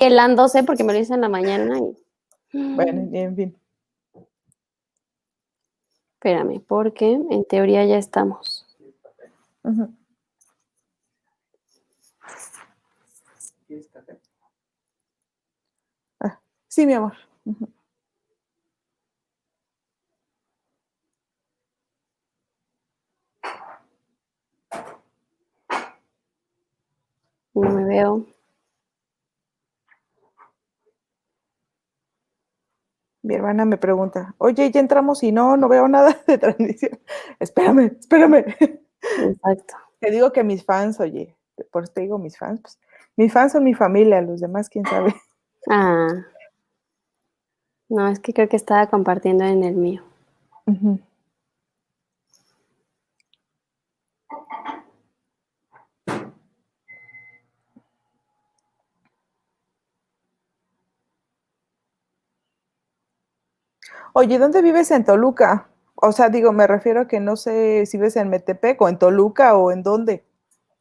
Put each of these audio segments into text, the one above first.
helándose porque me lo hice en la mañana. Bueno, en fin. Espérame, porque en teoría ya estamos. Uh-huh. ¿Quieres café? Sí, mi amor. Uh-huh. No me veo. Mi hermana me pregunta, oye, ¿ya entramos? Y no veo nada de transmisión. Espérame. Exacto. Te digo que mis fans, oye, por eso te digo mis fans, pues, mis fans son mi familia, los demás, quién sabe. Ah. No, es que creo que estaba compartiendo en el mío. Uh-huh. Oye, ¿dónde vives en Toluca? O sea, digo, me refiero a que no sé si vives en Metepec o en Toluca o en dónde.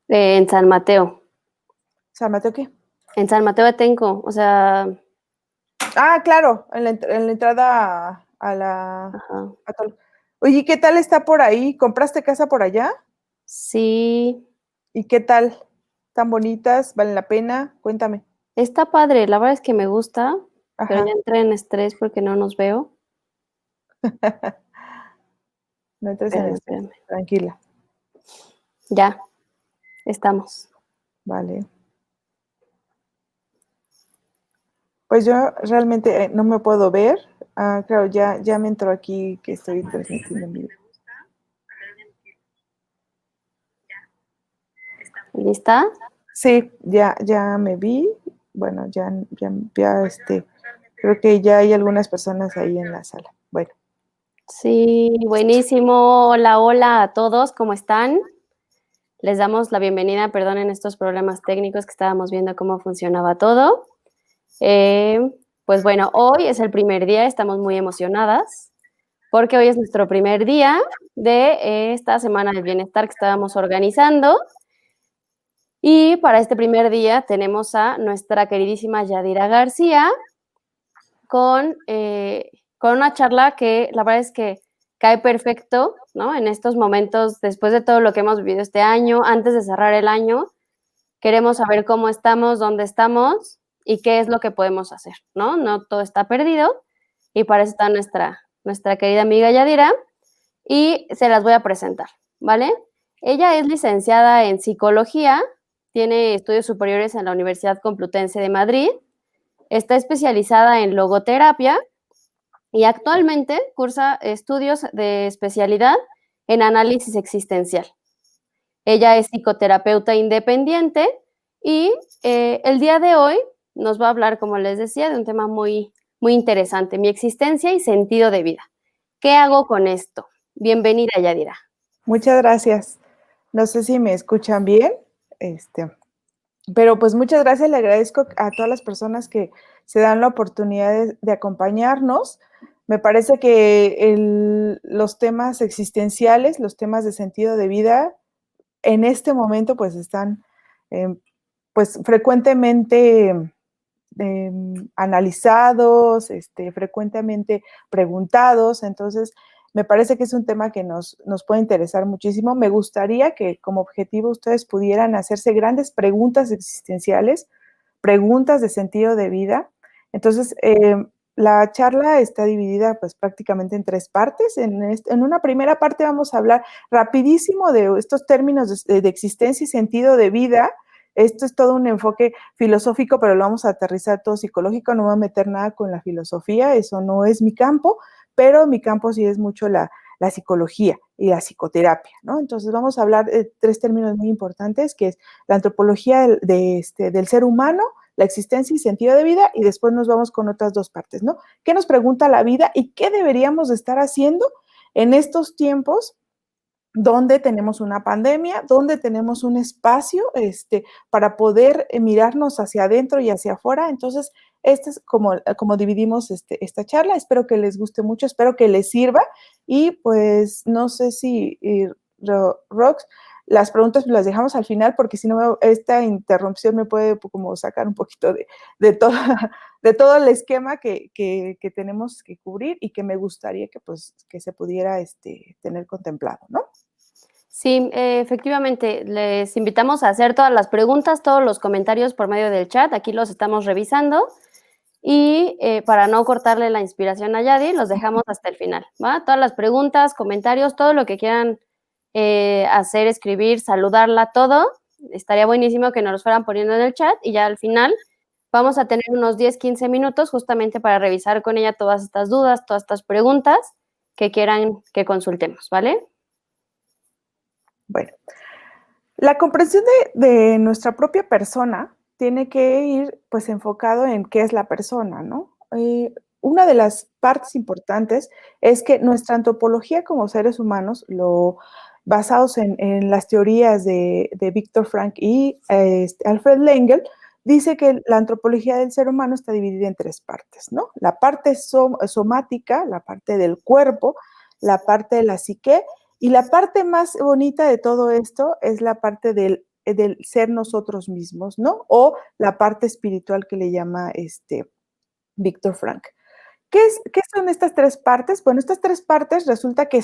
En San Mateo. ¿San Mateo qué? En San Mateo Atenco, o sea... Ah, claro, en la entrada a la... Ajá. A Oye, ¿qué tal está por ahí? ¿Compraste casa por allá? Sí. ¿Y qué tal? ¿Tan bonitas? ¿Valen la pena? Cuéntame. Está padre, la verdad es que me gusta, pero ya Ajá. entré en estrés porque no nos veo. No entres en estrés, Espérame. tranquila. Ya, estamos. Vale. Pues yo realmente no me puedo ver. Ah, claro, ya me entró aquí que estoy transmitiendo en vivo. ¿Lista? Sí, ya me vi. Bueno, ya, creo que ya hay algunas personas ahí en la sala. Bueno. Sí, buenísimo. Hola, hola a todos, ¿cómo están? Les damos la bienvenida, perdonen estos problemas técnicos que estábamos viendo cómo funcionaba todo. Pues bueno, hoy es el primer día, estamos muy emocionadas porque hoy es nuestro primer día de esta Semana del Bienestar que estábamos organizando. Y para este primer día tenemos a nuestra queridísima Yadira García con una charla que la verdad es que cae perfecto, ¿no? En estos momentos, después de todo lo que hemos vivido este año, antes de cerrar el año, queremos saber cómo estamos, dónde estamos y qué es lo que podemos hacer, ¿no? No todo está perdido y para eso está nuestra querida amiga Yadira y se las voy a presentar, ¿vale? Ella es licenciada en psicología, tiene estudios superiores en la Universidad Complutense de Madrid, está especializada en logoterapia y actualmente cursa estudios de especialidad en análisis existencial. Ella es psicoterapeuta independiente y el día de hoy nos va a hablar, como les decía, de un tema muy, muy interesante, mi existencia y sentido de vida. ¿Qué hago con esto? Bienvenida, Yadira. Muchas gracias. No sé si me escuchan bien, pero pues muchas gracias. Le agradezco a todas las personas que se dan la oportunidad de acompañarnos. Me parece que los temas existenciales, los temas de sentido de vida, en este momento pues están pues frecuentemente analizados, frecuentemente preguntados. Entonces, me parece que es un tema que nos puede interesar muchísimo. Me gustaría que como objetivo ustedes pudieran hacerse grandes preguntas existenciales, preguntas de sentido de vida. Entonces, la charla está dividida pues prácticamente en 3 partes. En una primera parte vamos a hablar rapidísimo de estos términos de existencia y sentido de vida. Esto es todo un enfoque filosófico, pero lo vamos a aterrizar todo psicológico. No me voy a meter nada con la filosofía, eso no es mi campo, pero mi campo sí es mucho la psicología y la psicoterapia, ¿no? Entonces vamos a hablar de 3 términos muy importantes, que es la antropología del ser humano, la existencia y sentido de vida, y después nos vamos con otras 2 partes, ¿no? ¿Qué nos pregunta la vida y qué deberíamos de estar haciendo en estos tiempos donde tenemos una pandemia, donde tenemos un espacio para poder mirarnos hacia adentro y hacia afuera? Entonces, este es como dividimos esta charla. Espero que les guste mucho, espero que les sirva y pues no sé si, Rox, las preguntas las dejamos al final porque si no esta interrupción me puede como sacar un poquito de todo el esquema que tenemos que cubrir y que me gustaría que se pudiera tener contemplado, ¿no? Sí, efectivamente, les invitamos a hacer todas las preguntas, todos los comentarios por medio del chat, aquí los estamos revisando y para no cortarle la inspiración a Yadi, los dejamos hasta el final, ¿va? Todas las preguntas, comentarios, todo lo que quieran hacer, escribir, saludarla, todo, estaría buenísimo que nos los fueran poniendo en el chat y ya al final vamos a tener unos 10, 15 minutos justamente para revisar con ella todas estas dudas, todas estas preguntas que quieran que consultemos, ¿vale? Bueno, la comprensión de nuestra propia persona tiene que ir pues enfocado en qué es la persona, ¿no? Una de las partes importantes es que nuestra antropología como seres humanos, basados en las teorías de Viktor Frankl y Alfred Lengel, dice que la antropología del ser humano está dividida en 3 partes, ¿no? La parte somática, la parte del cuerpo, la parte de la psique, y la parte más bonita de todo esto es la parte del ser nosotros mismos, ¿no? O la parte espiritual que le llama Viktor Frankl. ¿Qué son estas 3 partes? Bueno, estas 3 partes resulta que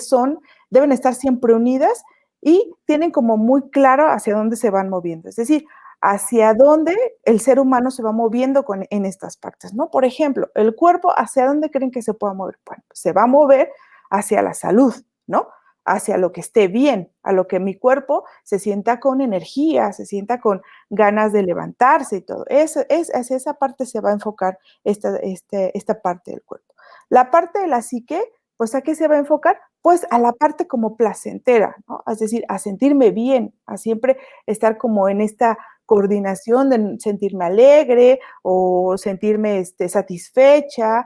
deben estar siempre unidas y tienen como muy claro hacia dónde se van moviendo. Es decir, hacia dónde el ser humano se va moviendo en estas partes, ¿no? Por ejemplo, el cuerpo, ¿hacia dónde creen que se pueda mover? Bueno, se va a mover hacia la salud, ¿no? Hacia lo que esté bien, a lo que mi cuerpo se sienta con energía, se sienta con ganas de levantarse y todo. Hacia esa parte se va a enfocar esta parte del cuerpo. La parte de la psique, pues ¿a qué se va a enfocar? Pues a la parte como placentera, ¿no? Es decir, a sentirme bien, a siempre estar como en esta coordinación de sentirme alegre o sentirme satisfecha,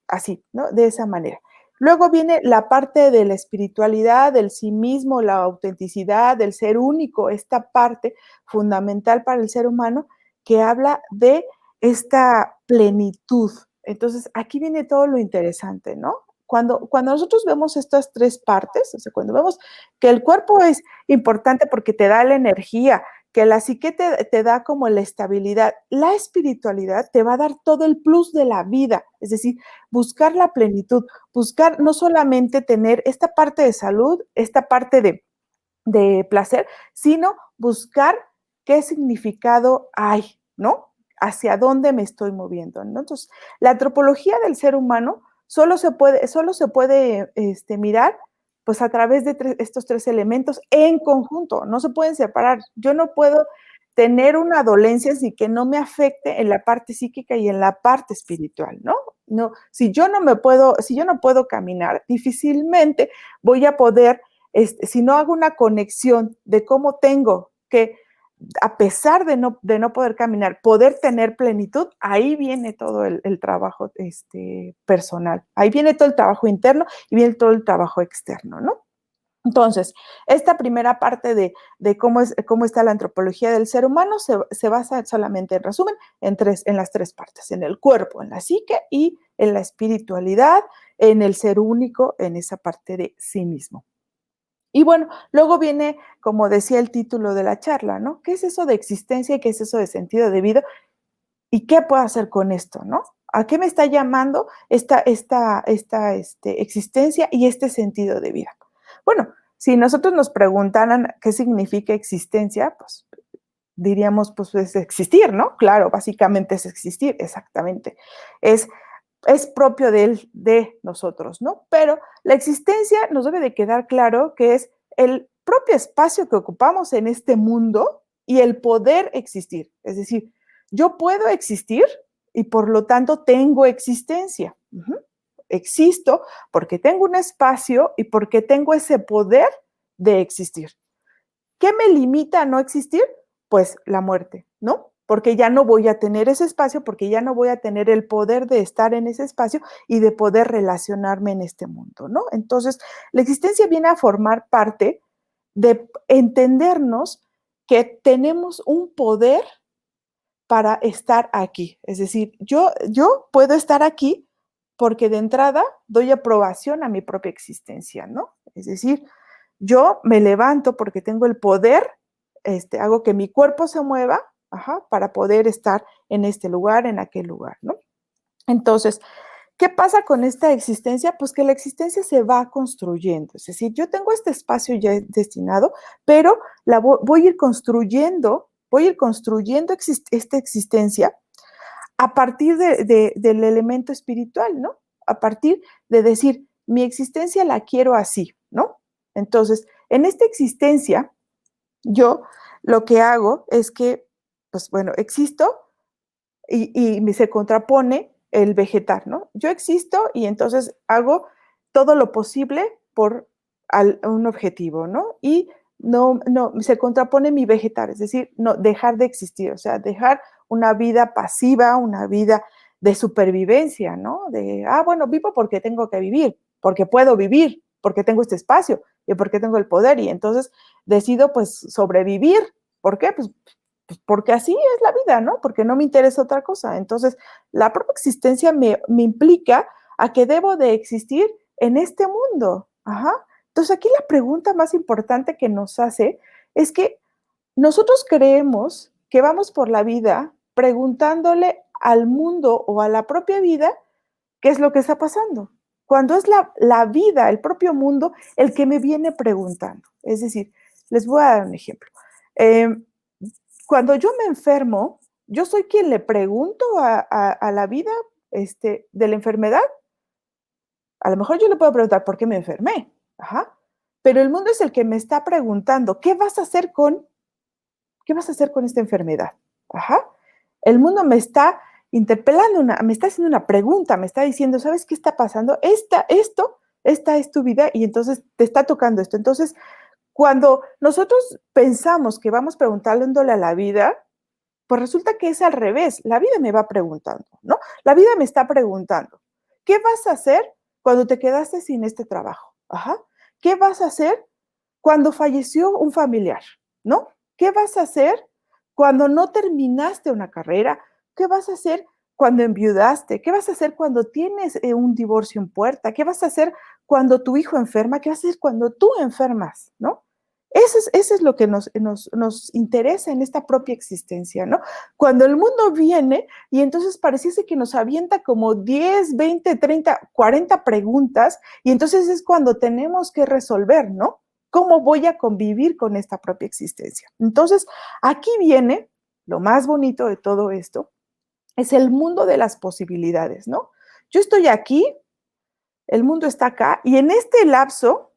así, ¿no? De esa manera. Luego viene la parte de la espiritualidad, del sí mismo, la autenticidad, del ser único, esta parte fundamental para el ser humano que habla de esta plenitud. Entonces, aquí viene todo lo interesante, ¿no? Cuando nosotros vemos estas 3 partes, o sea, cuando vemos que el cuerpo es importante porque te da la energía, que la psique te da como la estabilidad, la espiritualidad te va a dar todo el plus de la vida, es decir, buscar la plenitud, buscar no solamente tener esta parte de salud, esta parte de placer, sino buscar qué significado hay, ¿no? Hacia dónde me estoy moviendo, ¿no? Entonces, la antropología del ser humano solo se puede mirar pues a través de estos 3 elementos en conjunto, no se pueden separar. Yo no puedo tener una dolencia sin que no me afecte en la parte psíquica y en la parte espiritual, ¿no? No, si yo no puedo caminar, difícilmente voy a poder si no hago una conexión de cómo tengo que, a pesar de no poder caminar, poder tener plenitud, ahí viene todo el trabajo personal. Ahí viene todo el trabajo interno y viene todo el trabajo externo, ¿no? Entonces, esta primera parte de cómo está la antropología del ser humano se basa solamente, en resumen, en las 3 partes, en el cuerpo, en la psique y en la espiritualidad, en el ser único, en esa parte de sí mismo. Y bueno, luego viene, como decía el título de la charla, ¿no? ¿Qué es eso de existencia y qué es eso de sentido de vida? ¿Y qué puedo hacer con esto, no? ¿A qué me está llamando esta existencia y este sentido de vida? Bueno, si nosotros nos preguntaran qué significa existencia, pues diríamos, pues es existir, ¿no? Claro, básicamente es existir, exactamente. Es propio de nosotros, ¿no? Pero la existencia nos debe de quedar claro que es el propio espacio que ocupamos en este mundo y el poder existir. Es decir, yo puedo existir y por lo tanto tengo existencia. Existo porque tengo un espacio y porque tengo ese poder de existir. ¿Qué me limita a no existir? Pues la muerte, ¿no? Porque ya no voy a tener ese espacio, porque ya no voy a tener el poder de estar en ese espacio y de poder relacionarme en este mundo, ¿no? Entonces, la existencia viene a formar parte de entendernos que tenemos un poder para estar aquí. Es decir, yo puedo estar aquí porque de entrada doy aprobación a mi propia existencia, ¿no? Es decir, Yo me levanto porque tengo el poder, hago que mi cuerpo se mueva, para poder estar en este lugar, en aquel lugar, ¿no? Entonces, ¿qué pasa con esta existencia? Pues que la existencia se va construyendo. Es decir, yo tengo este espacio ya destinado, pero voy a ir construyendo esta existencia a partir del elemento espiritual, ¿no? A partir de decir, mi existencia la quiero así, ¿no? Entonces, en esta existencia, yo lo que hago es que, pues bueno, existo y se contrapone el vegetar, ¿no? Yo existo y entonces hago todo lo posible por un objetivo, ¿no? Y no, se contrapone mi vegetar, es decir, no dejar de existir, o sea, dejar una vida pasiva, una vida de supervivencia, ¿no? Bueno, vivo porque tengo que vivir, porque puedo vivir, porque tengo este espacio y porque tengo el poder y entonces decido pues sobrevivir. ¿Por qué? Pues porque así es la vida, ¿no? Porque no me interesa otra cosa. Entonces, la propia existencia me implica a que debo de existir en este mundo. Entonces, aquí la pregunta más importante que nos hace es que nosotros creemos que vamos por la vida preguntándole al mundo o a la propia vida qué es lo que está pasando, cuando es la vida, el propio mundo, el que me viene preguntando. Es decir, les voy a dar un ejemplo. Cuando yo me enfermo, yo soy quien le pregunto a la vida de la enfermedad. A lo mejor yo le puedo preguntar por qué me enfermé, pero el mundo es el que me está preguntando, ¿qué vas a hacer con esta enfermedad? El mundo me está interpelando, me está haciendo una pregunta, me está diciendo, ¿sabes qué está pasando? Esta es tu vida y entonces te está tocando esto. Entonces, cuando nosotros pensamos que vamos preguntándole a la vida, pues resulta que es al revés. La vida me va preguntando, ¿no? La vida me está preguntando, ¿qué vas a hacer cuando te quedaste sin este trabajo? ¿Qué vas a hacer cuando falleció un familiar? ¿No? ¿Qué vas a hacer cuando no terminaste una carrera? ¿Qué vas a hacer cuando enviudaste? ¿Qué vas a hacer cuando tienes un divorcio en puerta? ¿Qué vas a hacer cuando tu hijo enferma? ¿Qué vas a hacer cuando tú enfermas? ¿No? Eso es lo que nos interesa en esta propia existencia, ¿no? Cuando el mundo viene y entonces pareciese que nos avienta como 10, 20, 30, 40 preguntas y entonces es cuando tenemos que resolver, ¿no? ¿Cómo voy a convivir con esta propia existencia? Entonces, aquí viene lo más bonito de todo esto, es el mundo de las posibilidades, ¿no? Yo estoy aquí, el mundo está acá y en este lapso,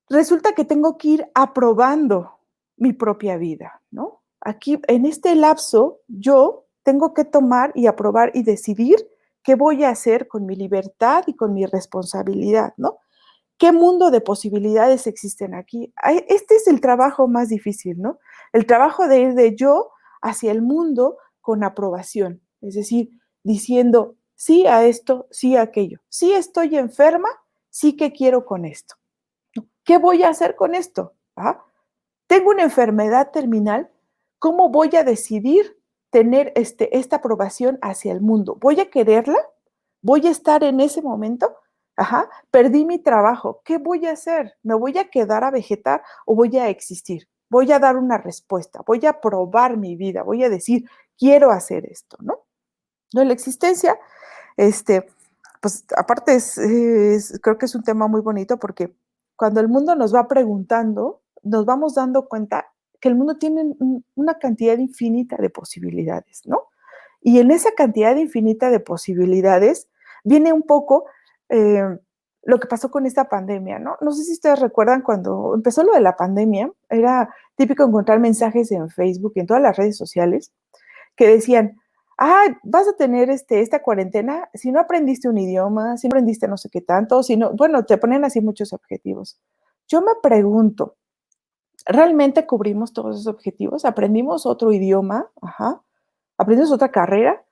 resulta que tengo que ir aprobando mi propia vida, ¿no? Aquí, en este lapso, yo tengo que tomar y aprobar y decidir qué voy a hacer con mi libertad y con mi responsabilidad, ¿no? ¿Qué mundo de posibilidades existen aquí? Este es el trabajo más difícil, ¿no? El trabajo de ir de yo hacia el mundo con aprobación, es decir, diciendo sí a esto, sí a aquello. Sí estoy enferma, sí que quiero con esto. ¿Qué voy a hacer con esto? Tengo una enfermedad terminal, ¿cómo voy a decidir tener esta aprobación hacia el mundo? ¿Voy a quererla? ¿Voy a estar en ese momento? Perdí mi trabajo, ¿qué voy a hacer? ¿Me voy a quedar a vegetar o voy a existir? Voy a dar una respuesta, voy a probar mi vida, voy a decir, quiero hacer esto, ¿no? No, la existencia, pues aparte creo que es un tema muy bonito porque cuando el mundo nos va preguntando, nos vamos dando cuenta que el mundo tiene una cantidad infinita de posibilidades, ¿no? Y en esa cantidad infinita de posibilidades viene un poco lo que pasó con esta pandemia, ¿no? No sé si ustedes recuerdan cuando empezó lo de la pandemia, era típico encontrar mensajes en Facebook y en todas las redes sociales que decían, vas a tener esta cuarentena si no aprendiste un idioma, si no aprendiste no sé qué tanto, si no, bueno, te ponen así muchos objetivos. Yo me pregunto, ¿realmente cubrimos todos esos objetivos? ¿Aprendimos otro idioma? ¿Aprendimos otra carrera?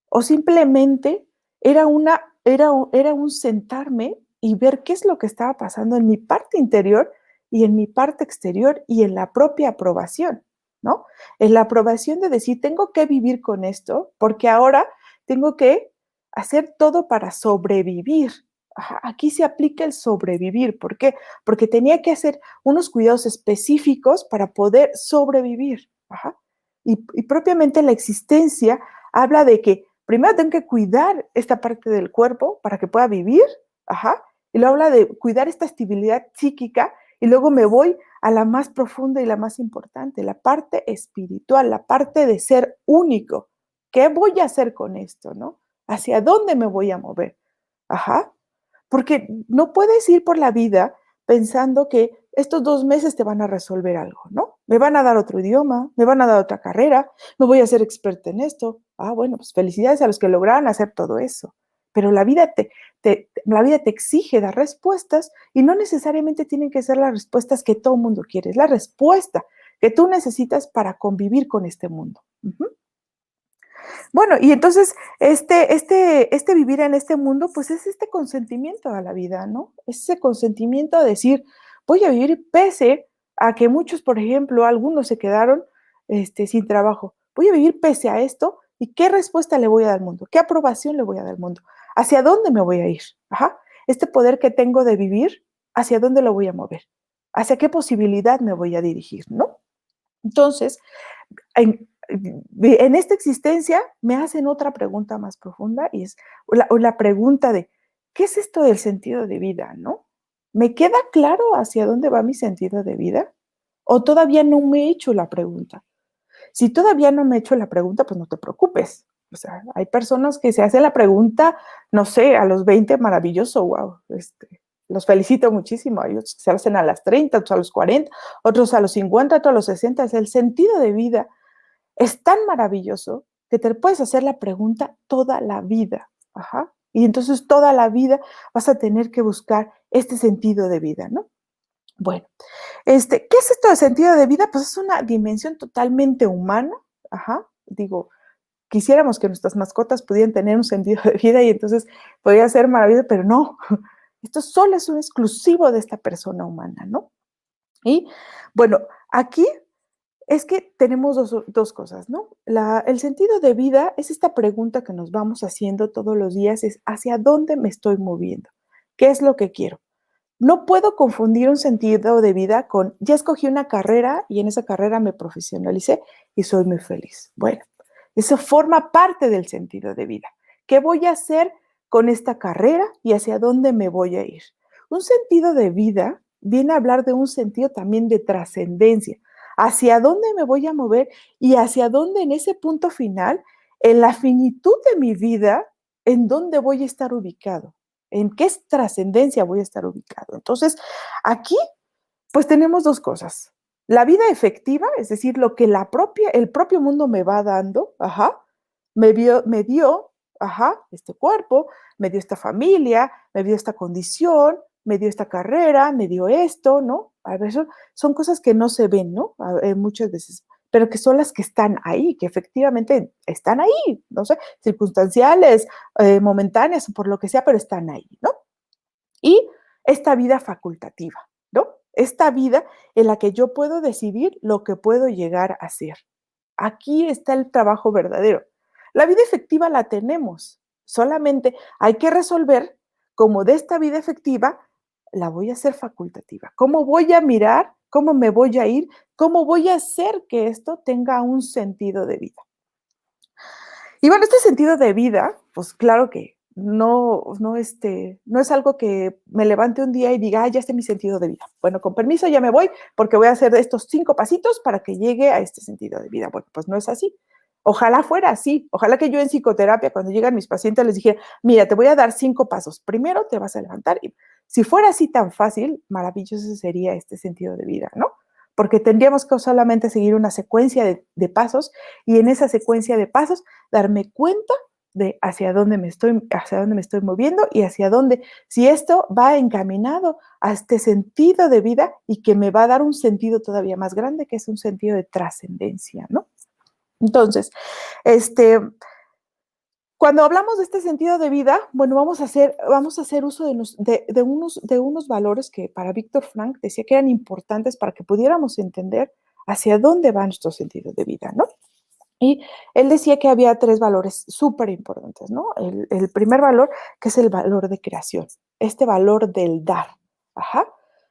¿O simplemente era un sentarme y ver qué es lo que estaba pasando en mi parte interior y en mi parte exterior y en la propia aprobación, ¿no? En la aprobación de decir, tengo que vivir con esto porque ahora tengo que hacer todo para sobrevivir, Ajá, aquí se aplica el sobrevivir. ¿Por qué? Porque tenía que hacer unos cuidados específicos para poder sobrevivir. Ajá. Y propiamente la existencia habla de que primero tengo que cuidar esta parte del cuerpo para que pueda vivir. Ajá. Y luego habla de cuidar esta estabilidad psíquica y luego me voy a la más profunda y la más importante, la parte espiritual, la parte de ser único. ¿Qué voy a hacer con esto, no? ¿Hacia dónde me voy a mover? Ajá. Porque no puedes ir por la vida pensando que estos 2 meses te van a resolver algo, ¿no? Me van a dar otro idioma, me van a dar otra carrera, me voy a ser experta en esto. Ah, bueno, pues felicidades a los que lograron hacer todo eso. Pero la vida te exige dar respuestas y no necesariamente tienen que ser las respuestas que todo el mundo quiere, es la respuesta que tú necesitas para convivir con este mundo. Uh-huh. Bueno, y entonces este vivir en este mundo, pues es este consentimiento a la vida, ¿no? Es ese consentimiento a decir, voy a vivir pese a que muchos, por ejemplo, algunos se quedaron sin trabajo. Voy a vivir pese a esto y qué respuesta le voy a dar al mundo, qué aprobación le voy a dar al mundo, hacia dónde me voy a ir. Ajá. Este poder que tengo de vivir, hacia dónde lo voy a mover, hacia qué posibilidad me voy a dirigir, ¿no? Entonces, en esta existencia me hacen otra pregunta más profunda y es la pregunta de, ¿qué es esto del sentido de vida, no? ¿Me queda claro hacia dónde va mi sentido de vida? ¿O todavía no me he hecho la pregunta? Si todavía no me he hecho la pregunta, pues no te preocupes. O sea, hay personas que se hacen la pregunta, no sé, a los 20, maravilloso, wow, los felicito muchísimo. Hay otros que se hacen a las 30, otros a los 40, otros a los 50, otros a los 60. Es el sentido de vida es tan maravilloso que te puedes hacer la pregunta toda la vida. Ajá. Y entonces toda la vida vas a tener que buscar este sentido de vida, ¿no? Bueno, ¿qué es esto de sentido de vida? Pues es una dimensión totalmente humana. Ajá. Digo, quisiéramos que nuestras mascotas pudieran tener un sentido de vida y entonces podría ser maravilloso, pero no. Esto solo es un exclusivo de esta persona humana, ¿no? Y bueno, aquí es que tenemos dos cosas, ¿no? El sentido de vida es esta pregunta que nos vamos haciendo todos los días, es ¿hacia dónde me estoy moviendo? ¿Qué es lo que quiero? No puedo confundir un sentido de vida con ya escogí una carrera y en esa carrera me profesionalicé y soy muy feliz. Bueno, eso forma parte del sentido de vida. ¿Qué voy a hacer con esta carrera y hacia dónde me voy a ir? Un sentido de vida viene a hablar de un sentido también de trascendencia. ¿Hacia dónde me voy a mover y hacia dónde en ese punto final, en la finitud de mi vida, en dónde voy a estar ubicado? ¿En qué trascendencia voy a estar ubicado? Entonces, aquí, pues tenemos dos cosas. La vida efectiva, es decir, lo que el propio mundo me va dando, ajá, me dio, ajá, este cuerpo, me dio esta familia, me dio esta condición, me dio esta carrera, me dio esto, ¿no? A veces son cosas que no se ven, ¿no? Muchas veces, pero que son las que están ahí, que efectivamente están ahí, no sé, circunstanciales, momentáneas, por lo que sea, pero están ahí, ¿no? Y esta vida facultativa, ¿no? Esta vida en la que yo puedo decidir lo que puedo llegar a ser. Aquí está el trabajo verdadero. La vida efectiva la tenemos, solamente hay que resolver cómo de esta vida efectiva la voy a hacer facultativa. ¿Cómo voy a mirar? ¿Cómo me voy a ir? ¿Cómo voy a hacer que esto tenga un sentido de vida? Y bueno, este sentido de vida, pues claro que no es algo que me levante un día y diga, ya está mi sentido de vida. Bueno, con permiso, ya me voy porque voy a hacer estos 5 pasitos para que llegue a este sentido de vida. Bueno, pues no es así. Ojalá fuera así. Ojalá que yo en psicoterapia, cuando llegan mis pacientes, les dijera, mira, te voy a dar 5 pasos. Primero te vas a levantar. Y si fuera así tan fácil, maravilloso sería este sentido de vida, ¿no? Porque tendríamos que solamente seguir una secuencia de pasos y en esa secuencia de pasos darme cuenta de hacia dónde me estoy moviendo y hacia dónde, si esto va encaminado a este sentido de vida y que me va a dar un sentido todavía más grande, que es un sentido de trascendencia, ¿no? Entonces, cuando hablamos de este sentido de vida, bueno, vamos a hacer uso de unos valores que para Víctor Frank decía que eran importantes para que pudiéramos entender hacia dónde va nuestro sentido de vida, ¿no? Y él decía que había 3 valores súper importantes, ¿no? El primer valor, que es el valor de creación, este valor del dar. Ajá.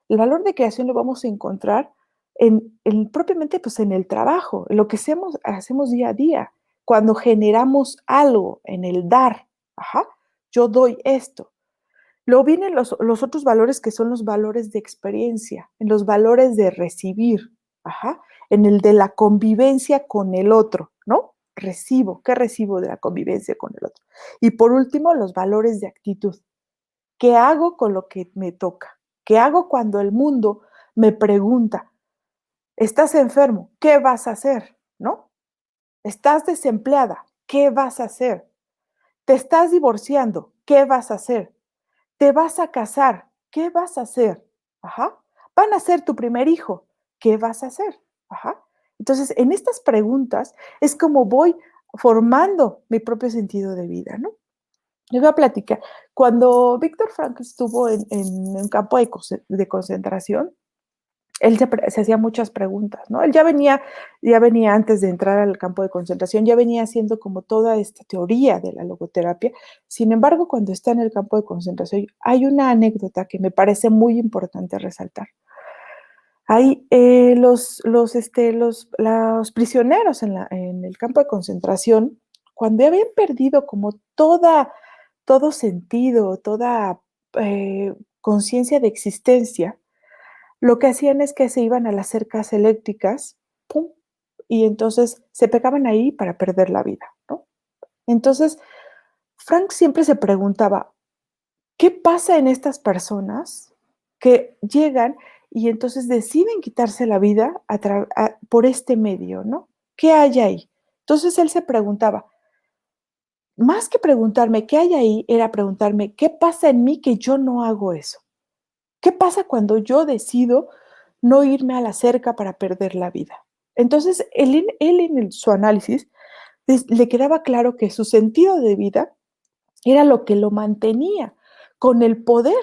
El valor de creación lo vamos a encontrar propiamente pues, en el trabajo, en lo que hacemos día a día, cuando generamos algo en el dar. Ajá. Yo doy esto. Luego vienen los otros valores que son los valores de experiencia, en los valores de recibir, ajá, en el de la convivencia con el otro, ¿no? ¿Qué recibo de la convivencia con el otro? Y por último, los valores de actitud. ¿Qué hago con lo que me toca? ¿Qué hago cuando el mundo me pregunta, estás enfermo, ¿qué vas a hacer? ¿No? Estás desempleada, ¿qué vas a hacer? Te estás divorciando, ¿qué vas a hacer? Te vas a casar, ¿qué vas a hacer? Ajá. Van a ser tu primer hijo, ¿qué vas a hacer? Ajá. Entonces, en estas preguntas es como voy formando mi propio sentido de vida, ¿no? Les voy a platicar. Cuando Víctor Frankl estuvo en un campo de concentración, él se hacía muchas preguntas, ¿no? Él ya venía antes de entrar al campo de concentración, ya venía haciendo como toda esta teoría de la logoterapia. Sin embargo, cuando está en el campo de concentración, hay una anécdota que me parece muy importante resaltar. Hay los prisioneros en el campo de concentración, cuando ya habían perdido como todo sentido, toda conciencia de existencia, lo que hacían es que se iban a las cercas eléctricas, ¡pum! Y entonces se pegaban ahí para perder la vida, ¿no? Entonces, Frank siempre se preguntaba, ¿qué pasa en estas personas que llegan y entonces deciden quitarse la vida por este medio, ¿no? ¿Qué hay ahí? Entonces él se preguntaba, más que preguntarme qué hay ahí, era preguntarme, ¿qué pasa en mí que yo no hago eso? ¿Qué pasa cuando yo decido no irme a la cerca para perder la vida? Entonces, él en su análisis le quedaba claro que su sentido de vida era lo que lo mantenía con el poder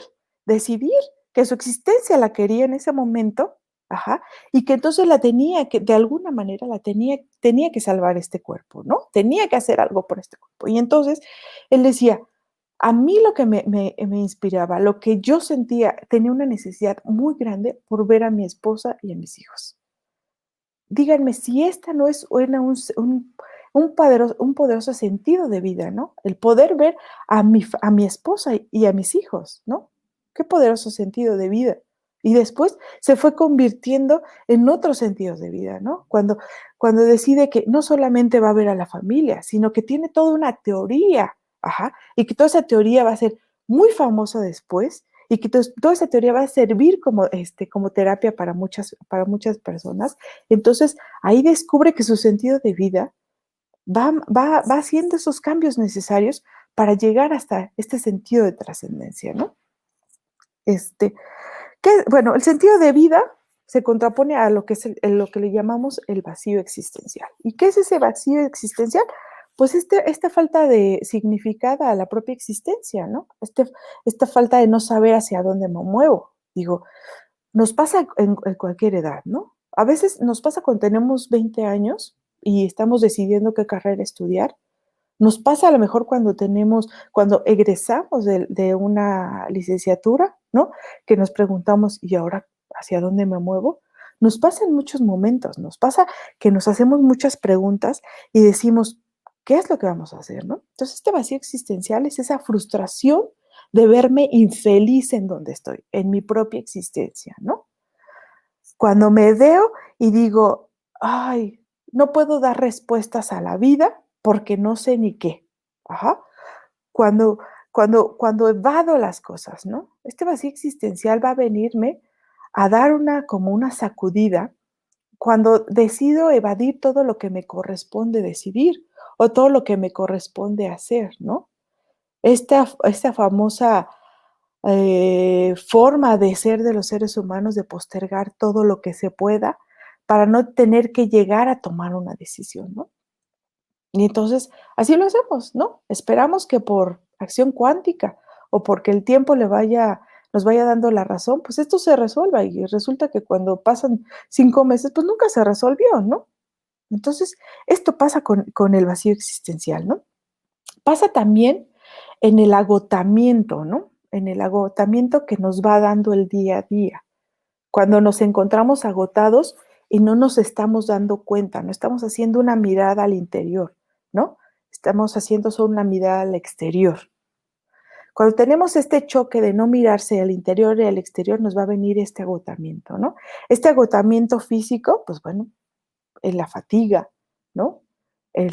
decidir que su existencia la quería en ese momento, ajá, y que entonces de alguna manera tenía que salvar este cuerpo, ¿no? Tenía que hacer algo por este cuerpo. Y entonces él decía, a mí lo que me inspiraba, lo que yo sentía, tenía una necesidad muy grande por ver a mi esposa y a mis hijos. Díganme si esta no es un poderoso sentido de vida, ¿no? El poder ver a mi esposa y a mis hijos, ¿no? Qué poderoso sentido de vida. Y después se fue convirtiendo en otros sentidos de vida, ¿no? Cuando decide que no solamente va a ver a la familia, sino que tiene toda una teoría, ajá, y que toda esa teoría va a ser muy famosa después y que toda esa teoría va a servir como terapia para muchas personas. Entonces, ahí descubre que su sentido de vida va haciendo esos cambios necesarios para llegar hasta este sentido de trascendencia, ¿no? Bueno, el sentido de vida se contrapone a lo que es lo que le llamamos el vacío existencial. ¿Y qué es ese vacío existencial? Pues esta falta de significado a la propia existencia, ¿no? Esta falta de no saber hacia dónde me muevo. Digo, nos pasa en cualquier edad, ¿no? A veces nos pasa cuando tenemos 20 años y estamos decidiendo qué carrera estudiar. Nos pasa a lo mejor cuando egresamos de una licenciatura, ¿no? Que nos preguntamos, ¿y ahora hacia dónde me muevo? Nos pasa en muchos momentos, nos pasa que nos hacemos muchas preguntas y decimos, ¿qué es lo que vamos a hacer, no? Entonces, este vacío existencial es esa frustración de verme infeliz en donde estoy, en mi propia existencia, ¿no? Cuando me veo y digo, ay, no puedo dar respuestas a la vida porque no sé ni qué. Ajá. Cuando, cuando evado las cosas, ¿no? Este vacío existencial va a venirme a dar como una sacudida cuando decido evadir todo lo que me corresponde decidir o todo lo que me corresponde hacer, ¿no? Esta famosa forma de ser de los seres humanos de postergar todo lo que se pueda para no tener que llegar a tomar una decisión, ¿no? Y entonces, así lo hacemos, ¿no? Esperamos que por acción cuántica o porque el tiempo nos vaya dando la razón, pues esto se resuelva y resulta que cuando pasan 5 meses, pues nunca se resolvió, ¿no? Entonces, esto pasa con el vacío existencial, ¿no? Pasa también en el agotamiento, ¿no? En el agotamiento que nos va dando el día a día. Cuando nos encontramos agotados y no nos estamos dando cuenta, no estamos haciendo una mirada al interior, ¿no? Estamos haciendo solo una mirada al exterior. Cuando tenemos este choque de no mirarse al interior y al exterior, nos va a venir este agotamiento, ¿no? Este agotamiento físico, pues bueno, en la fatiga, ¿no? En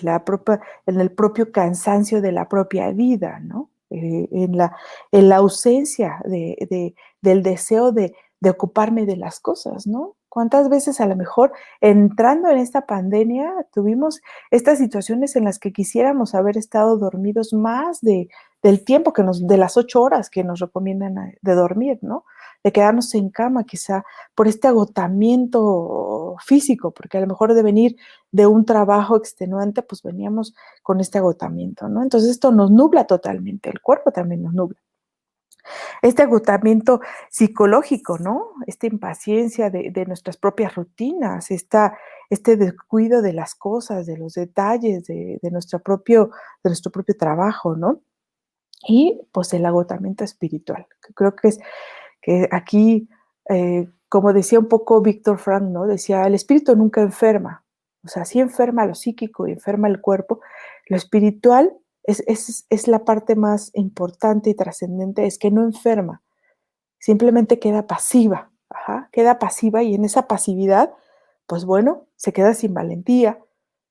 el propio cansancio de la propia vida, ¿no? En la ausencia del deseo de ocuparme de las cosas, ¿no? ¿Cuántas veces a lo mejor entrando en esta pandemia tuvimos estas situaciones en las que quisiéramos haber estado dormidos más del tiempo de las 8 horas que nos recomiendan de dormir, ¿no? De quedarnos en cama quizá por este agotamiento físico, porque a lo mejor de venir de un trabajo extenuante, pues veníamos con este agotamiento, ¿no? Entonces esto nos nubla totalmente, el cuerpo también nos nubla. Este agotamiento psicológico, ¿no? Esta impaciencia de nuestras propias rutinas, este descuido de las cosas, de los detalles, de nuestro propio trabajo, ¿no? Y pues el agotamiento espiritual, que creo que es que aquí, como decía un poco Víctor Frank, ¿no? Decía, el espíritu nunca enferma, o sea, sí enferma lo psíquico y enferma el cuerpo, lo espiritual es la parte más importante y trascendente, es que no enferma, simplemente queda pasiva, ajá, queda pasiva y en esa pasividad, pues bueno, se queda sin valentía,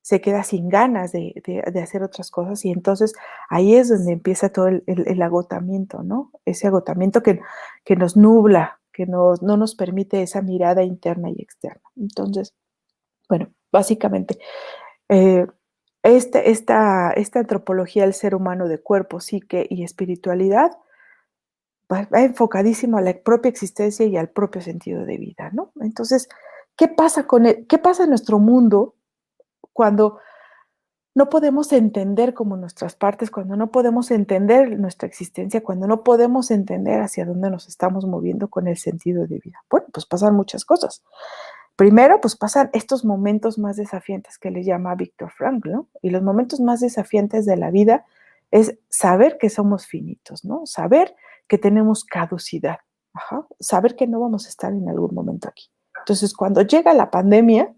se queda sin ganas de hacer otras cosas y entonces ahí es donde empieza todo el agotamiento, ¿no? Ese agotamiento que nos nubla, que no nos permite esa mirada interna y externa. Entonces, bueno, básicamente, eh, esta antropología del ser humano de cuerpo, psique y espiritualidad va enfocadísimo a la propia existencia y al propio sentido de vida, ¿no? Entonces, ¿qué pasa qué pasa en nuestro mundo cuando no podemos entender como nuestras partes, cuando no podemos entender nuestra existencia, cuando no podemos entender hacia dónde nos estamos moviendo con el sentido de vida? Bueno, pues pasan muchas cosas. Primero, pues pasan estos momentos más desafiantes que le llama Víctor Frankl, ¿no? Y los momentos más desafiantes de la vida es saber que somos finitos, ¿no? Saber que tenemos caducidad, ajá, saber que no vamos a estar en algún momento aquí. Entonces, cuando llega la pandemia,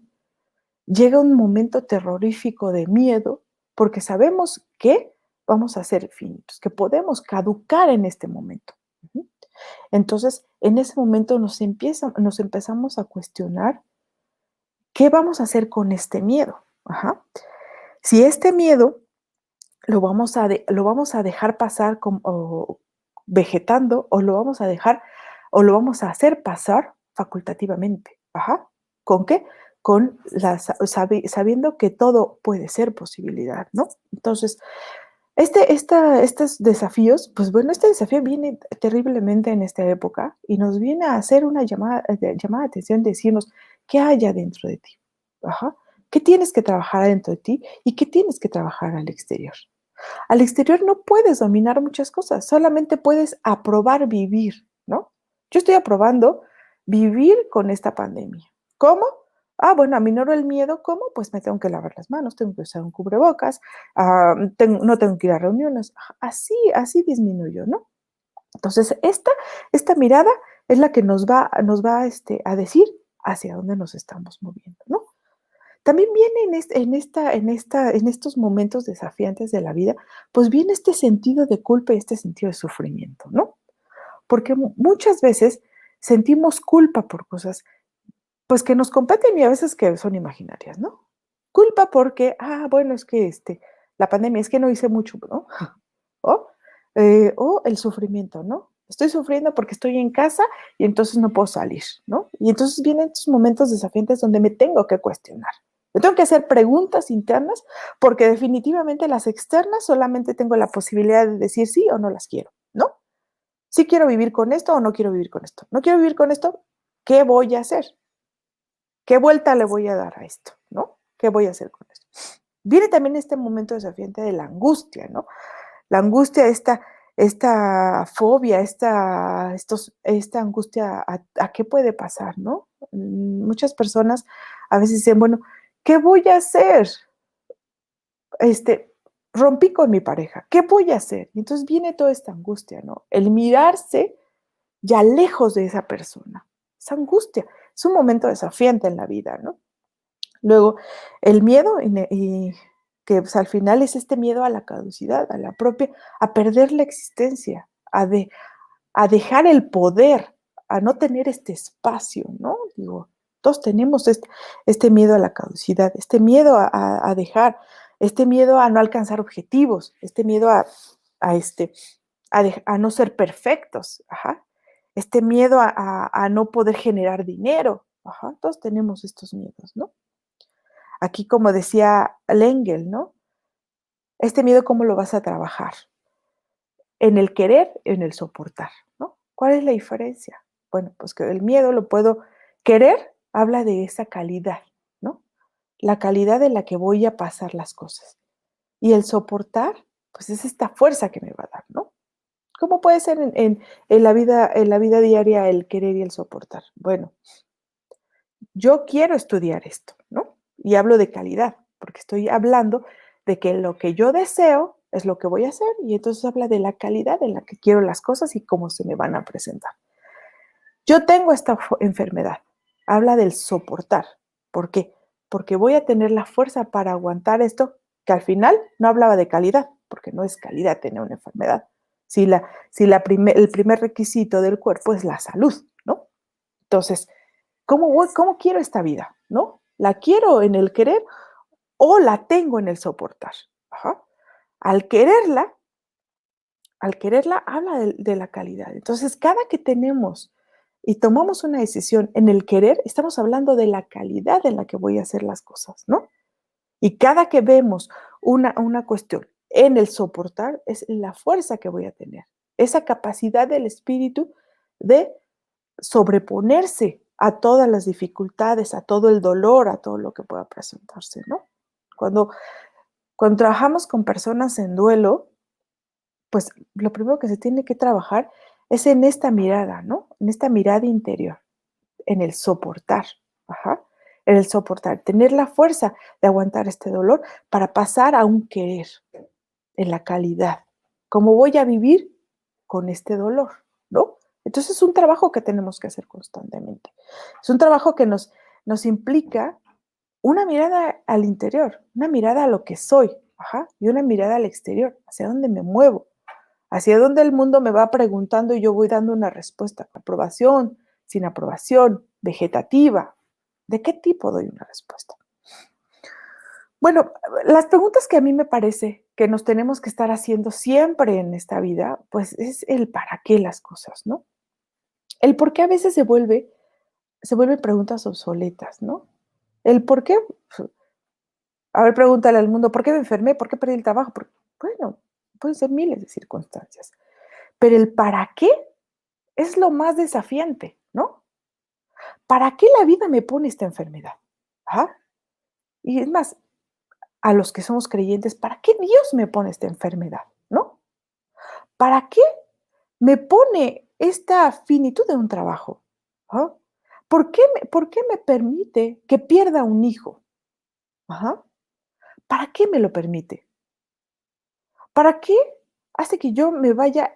llega un momento terrorífico de miedo porque sabemos que vamos a ser finitos, que podemos caducar en este momento. Entonces, en ese momento nos empezamos a cuestionar qué vamos a hacer con este miedo. Ajá. Si este miedo lo vamos a dejar pasar vegetando o lo vamos a hacer pasar facultativamente. Ajá. ¿Con qué? Sabiendo que todo puede ser posibilidad, ¿no? Entonces, estos desafíos, pues bueno, este desafío viene terriblemente en esta época y nos viene a hacer una llamada de atención, decirnos, ¿qué hay adentro de ti? Ajá. ¿Qué tienes que trabajar adentro de ti y qué tienes que trabajar al exterior? Al exterior no puedes dominar muchas cosas, solamente puedes aprobar vivir, ¿no? Yo estoy aprobando vivir con esta pandemia. ¿Cómo? Ah, bueno, aminoro el miedo. ¿Cómo? Pues me tengo que lavar las manos, tengo que usar un cubrebocas, no tengo que ir a reuniones. Así disminuyo, ¿no? Entonces, esta mirada es la que nos va a decir hacia dónde nos estamos moviendo, ¿no? También viene en estos momentos desafiantes de la vida, pues viene este sentido de culpa y este sentido de sufrimiento, ¿no? Porque muchas veces sentimos culpa por cosas, pues que nos competen y a veces que son imaginarias, ¿no? Culpa porque, bueno, es que la pandemia, es que no hice mucho, ¿no? O, o el sufrimiento, ¿no? Estoy sufriendo porque estoy en casa y entonces no puedo salir, ¿no? Y entonces vienen estos momentos desafiantes donde me tengo que cuestionar. Me tengo que hacer preguntas internas porque definitivamente las externas solamente tengo la posibilidad de decir sí o no las quiero, ¿no? Sí quiero vivir con esto o no quiero vivir con esto. No quiero vivir con esto, ¿qué voy a hacer? ¿Qué vuelta le voy a dar a esto, no? ¿Qué voy a hacer con esto? Viene también este momento desafiante de la angustia, ¿no? La angustia, esta fobia, esta angustia a qué puede pasar, ¿no? Muchas personas a veces dicen, bueno, ¿Qué voy a hacer? Rompí con mi pareja, ¿qué voy a hacer? Y entonces viene toda esta angustia, ¿no? El mirarse ya lejos de esa persona. Esa angustia es un momento desafiante en la vida, ¿no? Luego, el miedo, y que pues, al final es este miedo a la caducidad, a la propia, a perder la existencia, a dejar el poder, a no tener este espacio, ¿no? Digo, todos tenemos este miedo a la caducidad, este miedo a dejar, este miedo a no alcanzar objetivos, este miedo a no ser perfectos, ajá. Este miedo a no poder generar dinero, ajá. Todos tenemos estos miedos, ¿no? Aquí, como decía Lengel, ¿no? Este miedo, ¿cómo lo vas a trabajar? ¿En el querer o en el soportar? ¿No? ¿Cuál es la diferencia? Bueno, pues que el miedo lo puedo querer, habla de esa calidad, ¿no? La calidad en la que voy a pasar las cosas. Y el soportar, pues es esta fuerza que me va a dar, ¿no? ¿Cómo puede ser en la vida diaria el querer y el soportar? Bueno, yo quiero estudiar esto, ¿no? Y hablo de calidad, porque estoy hablando de que lo que yo deseo es lo que voy a hacer, y entonces habla de la calidad en la que quiero las cosas y cómo se me van a presentar. Yo tengo esta enfermedad, habla del soportar. ¿Por qué? Porque voy a tener la fuerza para aguantar esto, que al final no hablaba de calidad, porque no es calidad tener una enfermedad. El primer requisito del cuerpo es la salud, ¿no? Entonces, ¿cómo quiero esta vida? ¿No? ¿La quiero en el querer o la tengo en el soportar? Ajá. Al quererla, habla de la calidad. Entonces, cada que tenemos y tomamos una decisión en el querer, estamos hablando de la calidad en la que voy a hacer las cosas, ¿no? Y cada que vemos una cuestión en el soportar, es la fuerza que voy a tener, esa capacidad del espíritu de sobreponerse a todas las dificultades, a todo el dolor, a todo lo que pueda presentarse, ¿no? Cuando, cuando trabajamos con personas en duelo, pues lo primero que se tiene que trabajar es en esta mirada, ¿no? En esta mirada interior, en el soportar, ajá, en el soportar, tener la fuerza de aguantar este dolor para pasar a un querer, en la calidad. ¿Cómo voy a vivir con este dolor? ¿No? Entonces es un trabajo que tenemos que hacer constantemente. Es un trabajo que nos implica una mirada al interior, una mirada a lo que soy, ajá, y una mirada al exterior, hacia dónde me muevo, hacia dónde el mundo me va preguntando y yo voy dando una respuesta, aprobación, sin aprobación, vegetativa. ¿De qué tipo doy una respuesta? Bueno, las preguntas que a mí me parece que nos tenemos que estar haciendo siempre en esta vida, pues es el para qué las cosas, ¿no? El por qué a veces se vuelven preguntas obsoletas, ¿no? El por qué, a ver, pregúntale al mundo, ¿por qué me enfermé? ¿Por qué perdí el trabajo? Bueno, pueden ser miles de circunstancias, pero el para qué es lo más desafiante, ¿no? ¿Para qué la vida me pone esta enfermedad? Ajá. Y es más, a los que somos creyentes, ¿para qué Dios me pone esta enfermedad? ¿No? ¿Para qué me pone esta finitud de un trabajo? ¿Ah? Por qué me permite que pierda un hijo? Ajá. ¿Para qué me lo permite? ¿Para qué hace que yo me vaya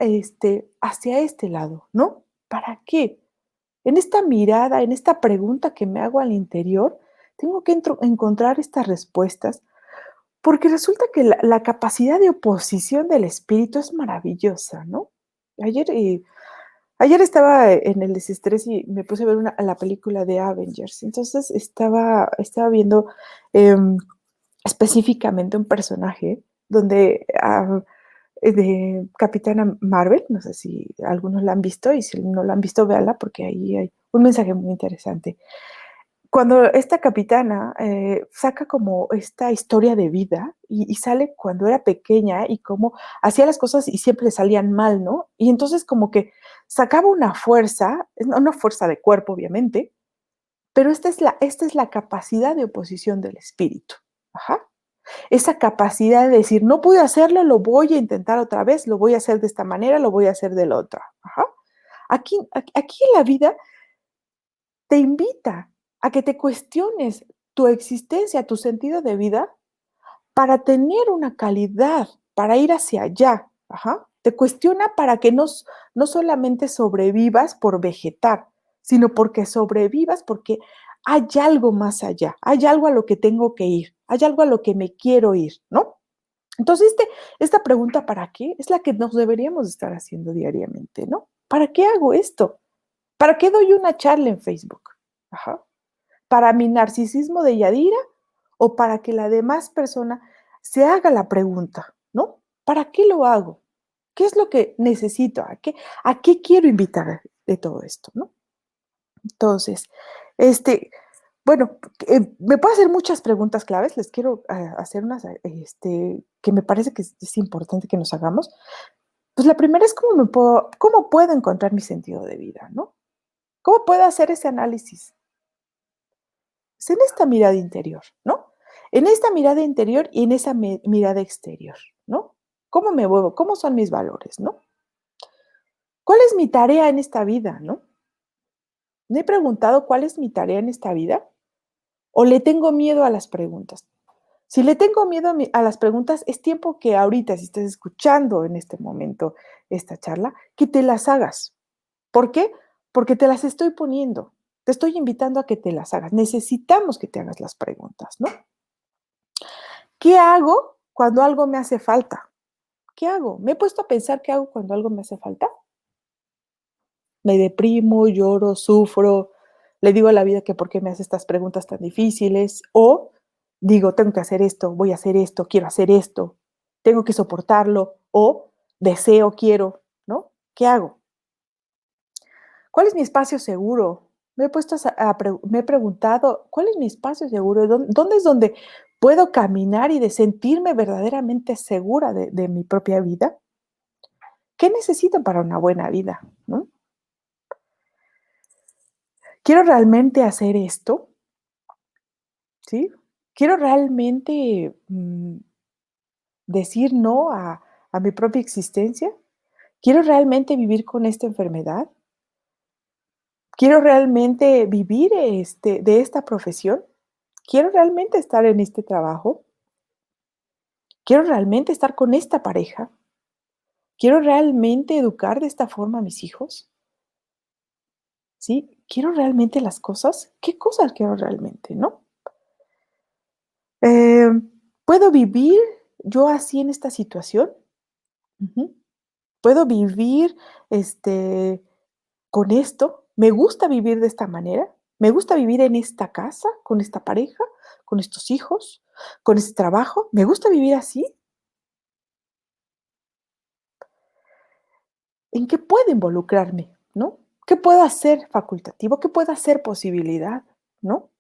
hacia este lado? ¿No? ¿Para qué? En esta mirada, en esta pregunta que me hago al interior, tengo que encontrar estas respuestas, porque resulta que la capacidad de oposición del espíritu es maravillosa, ¿no? Ayer, ayer estaba en el desestrés y me puse a ver la película de Avengers. Entonces estaba viendo específicamente un personaje donde de Capitana Marvel, no sé si algunos la han visto, y si no la han visto, véanla porque ahí hay un mensaje muy interesante. Cuando esta capitana saca como esta historia de vida y sale cuando era pequeña y cómo hacía las cosas y siempre le salían mal, ¿no? Y entonces como que sacaba una fuerza, no una fuerza de cuerpo obviamente, pero esta es la capacidad de oposición del espíritu. Ajá. Esa capacidad de decir, no pude hacerlo, lo voy a intentar otra vez, lo voy a hacer de esta manera, lo voy a hacer de la otra. Ajá. Aquí en la vida te invita a que te cuestiones tu existencia, tu sentido de vida, para tener una calidad, para ir hacia allá. Ajá. Te cuestiona para que no solamente sobrevivas por vegetar, sino porque sobrevivas porque hay algo más allá, hay algo a lo que tengo que ir, hay algo a lo que me quiero ir, ¿no? Entonces, esta pregunta, ¿para qué? Es la que nos deberíamos estar haciendo diariamente, ¿no? ¿Para qué hago esto? ¿Para qué doy una charla en Facebook? Ajá. ¿Para mi narcisismo de Yadira o para que la demás persona se haga la pregunta, ¿no? ¿Para qué lo hago? ¿Qué es lo que necesito? A qué quiero invitar de todo esto, ¿no? Entonces, bueno, me puedo hacer muchas preguntas claves, les quiero hacer unas que me parece que es importante que nos hagamos. Pues la primera es cómo puedo encontrar mi sentido de vida, ¿no? ¿Cómo puedo hacer ese análisis? Es en esta mirada interior, ¿no? En esta mirada interior y en esa mirada exterior, ¿no? ¿Cómo me muevo? ¿Cómo son mis valores, no? ¿Cuál es mi tarea en esta vida, no? ¿Me he preguntado cuál es mi tarea en esta vida? ¿O le tengo miedo a las preguntas? Si le tengo miedo a las preguntas, es tiempo que ahorita, si estás escuchando en este momento esta charla, que te las hagas. ¿Por qué? Porque te las estoy poniendo. Te estoy invitando a que te las hagas. Necesitamos que te hagas las preguntas, ¿no? ¿Qué hago cuando algo me hace falta? ¿Qué hago? ¿Me he puesto a pensar qué hago cuando algo me hace falta? Me deprimo, lloro, sufro, le digo a la vida que por qué me hace estas preguntas tan difíciles, o digo, tengo que hacer esto, voy a hacer esto, quiero hacer esto, tengo que soportarlo, o deseo, quiero, ¿no? ¿Qué hago? ¿Cuál es mi espacio seguro? Me he preguntado, ¿cuál es mi espacio seguro? ¿Dónde es donde puedo caminar y de sentirme verdaderamente segura de mi propia vida? ¿Qué necesito para una buena vida? ¿No? ¿Quiero realmente hacer esto? ¿Sí? ¿Quiero realmente decir no a mi propia existencia? ¿Quiero realmente vivir con esta enfermedad? ¿Quiero realmente vivir de esta profesión? ¿Quiero realmente estar en este trabajo? ¿Quiero realmente estar con esta pareja? ¿Quiero realmente educar de esta forma a mis hijos? ¿Sí? ¿Quiero realmente las cosas? ¿Qué cosas quiero realmente, no? Eh, ¿Puedo vivir yo así en esta situación? Ujú. ¿Puedo vivir con esto? ¿Me gusta vivir de esta manera? ¿Me gusta vivir en esta casa, con esta pareja, con estos hijos, con este trabajo? ¿Me gusta vivir así? ¿En qué puedo involucrarme, no? ¿Qué puedo hacer facultativo? ¿Qué puedo hacer posibilidad, no?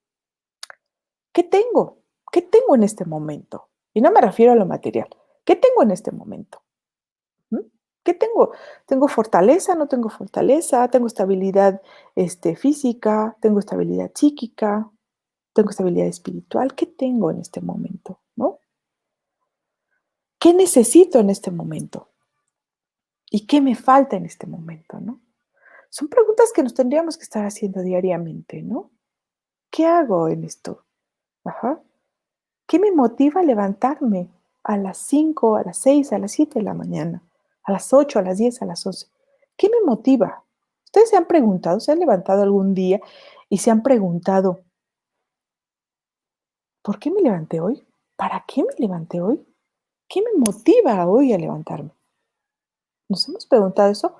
¿Qué tengo? ¿Qué tengo en este momento? Y no me refiero a lo material. ¿Qué tengo en este momento? ¿Mm? ¿Qué tengo? ¿Tengo fortaleza? ¿No tengo fortaleza? ¿Tengo estabilidad física? ¿Tengo estabilidad psíquica? ¿Tengo estabilidad espiritual? ¿Qué tengo en este momento? ¿No? ¿Qué necesito en este momento? ¿Y qué me falta en este momento? ¿No? Son preguntas que nos tendríamos que estar haciendo diariamente, ¿no? ¿Qué hago en esto? Ajá. ¿Qué me motiva a levantarme a las 5, a las 6, a las 7 de la mañana, a las 8, a las 10, a las 11? ¿Qué me motiva? ¿Ustedes se han preguntado, se han levantado algún día y se han preguntado, ¿por qué me levanté hoy? ¿Para qué me levanté hoy? ¿Qué me motiva hoy a levantarme? ¿Nos hemos preguntado eso?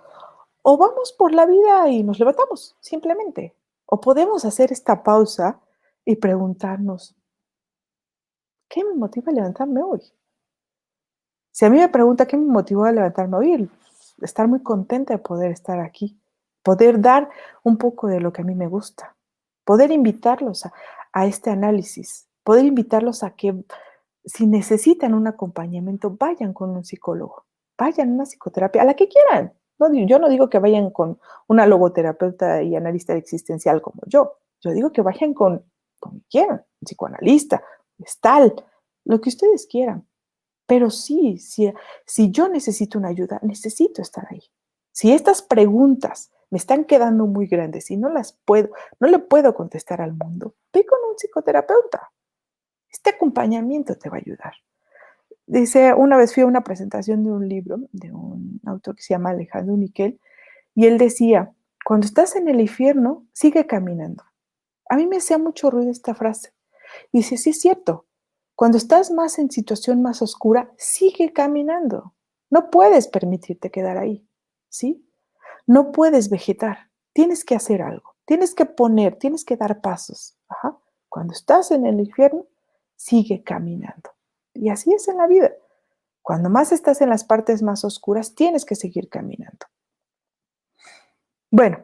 ¿O vamos por la vida y nos levantamos, simplemente? ¿O podemos hacer esta pausa y preguntarnos, ¿qué me motiva a levantarme hoy? Si a mí me pregunta qué me motivó a levantarme hoy, estar muy contenta de poder estar aquí, poder dar un poco de lo que a mí me gusta, poder invitarlos a este análisis, poder invitarlos a que si necesitan un acompañamiento, vayan con un psicólogo, vayan a una psicoterapia, a la que quieran. No, yo no digo que vayan con una logoterapeuta y analista existencial como yo digo que vayan con quien quieran, un psicoanalista, tal, lo que ustedes quieran. Pero sí, si yo necesito una ayuda, necesito estar ahí. Si estas preguntas me están quedando muy grandes y no le puedo contestar al mundo, ve con un psicoterapeuta. Este acompañamiento te va a ayudar. Dice, una vez fui a una presentación de un libro de un autor que se llama Alejandro Miquel, y él decía, cuando estás en el infierno, sigue caminando. A mí me hacía mucho ruido esta frase. Y dice, sí es cierto, cuando estás más en situación más oscura, sigue caminando. No puedes permitirte quedar ahí, ¿sí? No puedes vegetar, tienes que hacer algo, tienes que dar pasos. Ajá. Cuando estás en el infierno, sigue caminando. Y así es en la vida. Cuando más estás en las partes más oscuras, tienes que seguir caminando. Bueno,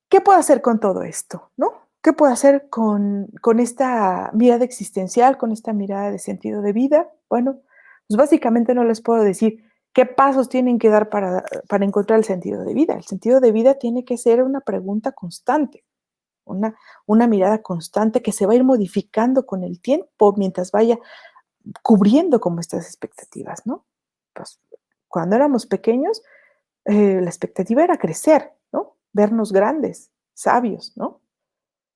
¿qué puedo hacer con todo esto? ¿No? ¿Qué puedo hacer con esta mirada existencial, con esta mirada de sentido de vida? Bueno, pues básicamente no les puedo decir qué pasos tienen que dar para encontrar el sentido de vida. El sentido de vida tiene que ser una pregunta constante, una mirada constante que se va a ir modificando con el tiempo mientras vaya cubriendo como estas expectativas, ¿no? Pues cuando éramos pequeños, la expectativa era crecer, ¿no? Vernos grandes, sabios, ¿no?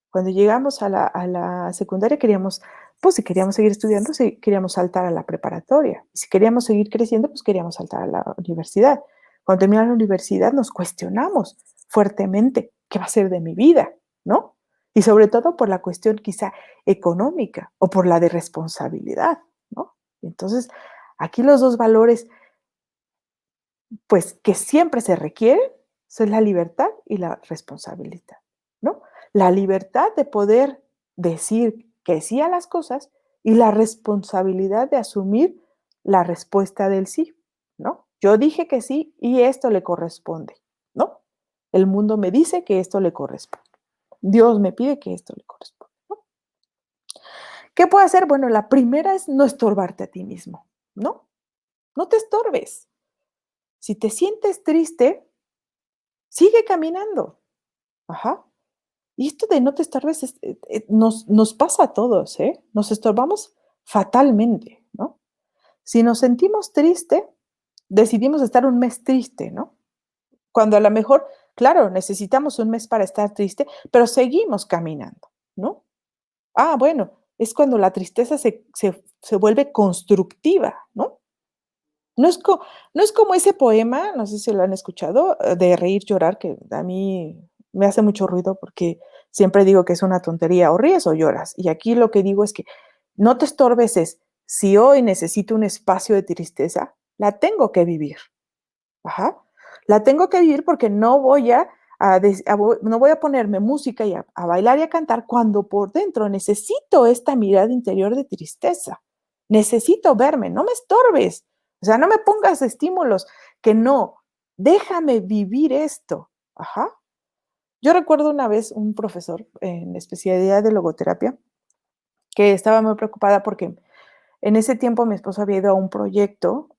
Cuando llegamos a la secundaria queríamos, pues si queríamos seguir estudiando, si queríamos saltar a la preparatoria. Si queríamos seguir creciendo, pues queríamos saltar a la universidad. Cuando terminamos la universidad nos cuestionamos fuertemente qué va a ser de mi vida, ¿no? Y sobre todo por la cuestión quizá económica o por la de responsabilidad, ¿no? Entonces, aquí los dos valores pues que siempre se requiere, son la libertad y la responsabilidad, ¿no? La libertad de poder decir que sí a las cosas y la responsabilidad de asumir la respuesta del sí, ¿no? Yo dije que sí y esto le corresponde, ¿no? El mundo me dice que esto le corresponde. Dios me pide que esto le corresponde, ¿no? ¿Qué puedo hacer? Bueno, la primera es no estorbarte a ti mismo, ¿no? No te estorbes. Si te sientes triste, sigue caminando. Ajá. Y esto de no te estorbes nos pasa a todos, ¿eh? Nos estorbamos fatalmente, ¿no? Si nos sentimos triste, decidimos estar un mes triste, ¿no? Cuando a lo mejor, claro, necesitamos un mes para estar triste, pero seguimos caminando, ¿no? Ah, bueno, es cuando la tristeza se vuelve constructiva, ¿no? No es, no es como ese poema, no sé si lo han escuchado, de Reír, Llorar, que a mí me hace mucho ruido porque siempre digo que es una tontería, o ríes o lloras. Y aquí lo que digo es que no te estorbes es, si hoy necesito un espacio de tristeza, la tengo que vivir. Ajá. La tengo que vivir porque no voy no voy a ponerme música y a bailar y a cantar cuando por dentro necesito esta mirada interior de tristeza. Necesito verme, no me estorbes. O sea, no me pongas estímulos que no. Déjame vivir esto. Ajá. Yo recuerdo una vez un profesor en especialidad de logoterapia que estaba muy preocupada porque en ese tiempo mi esposo había ido a un proyecto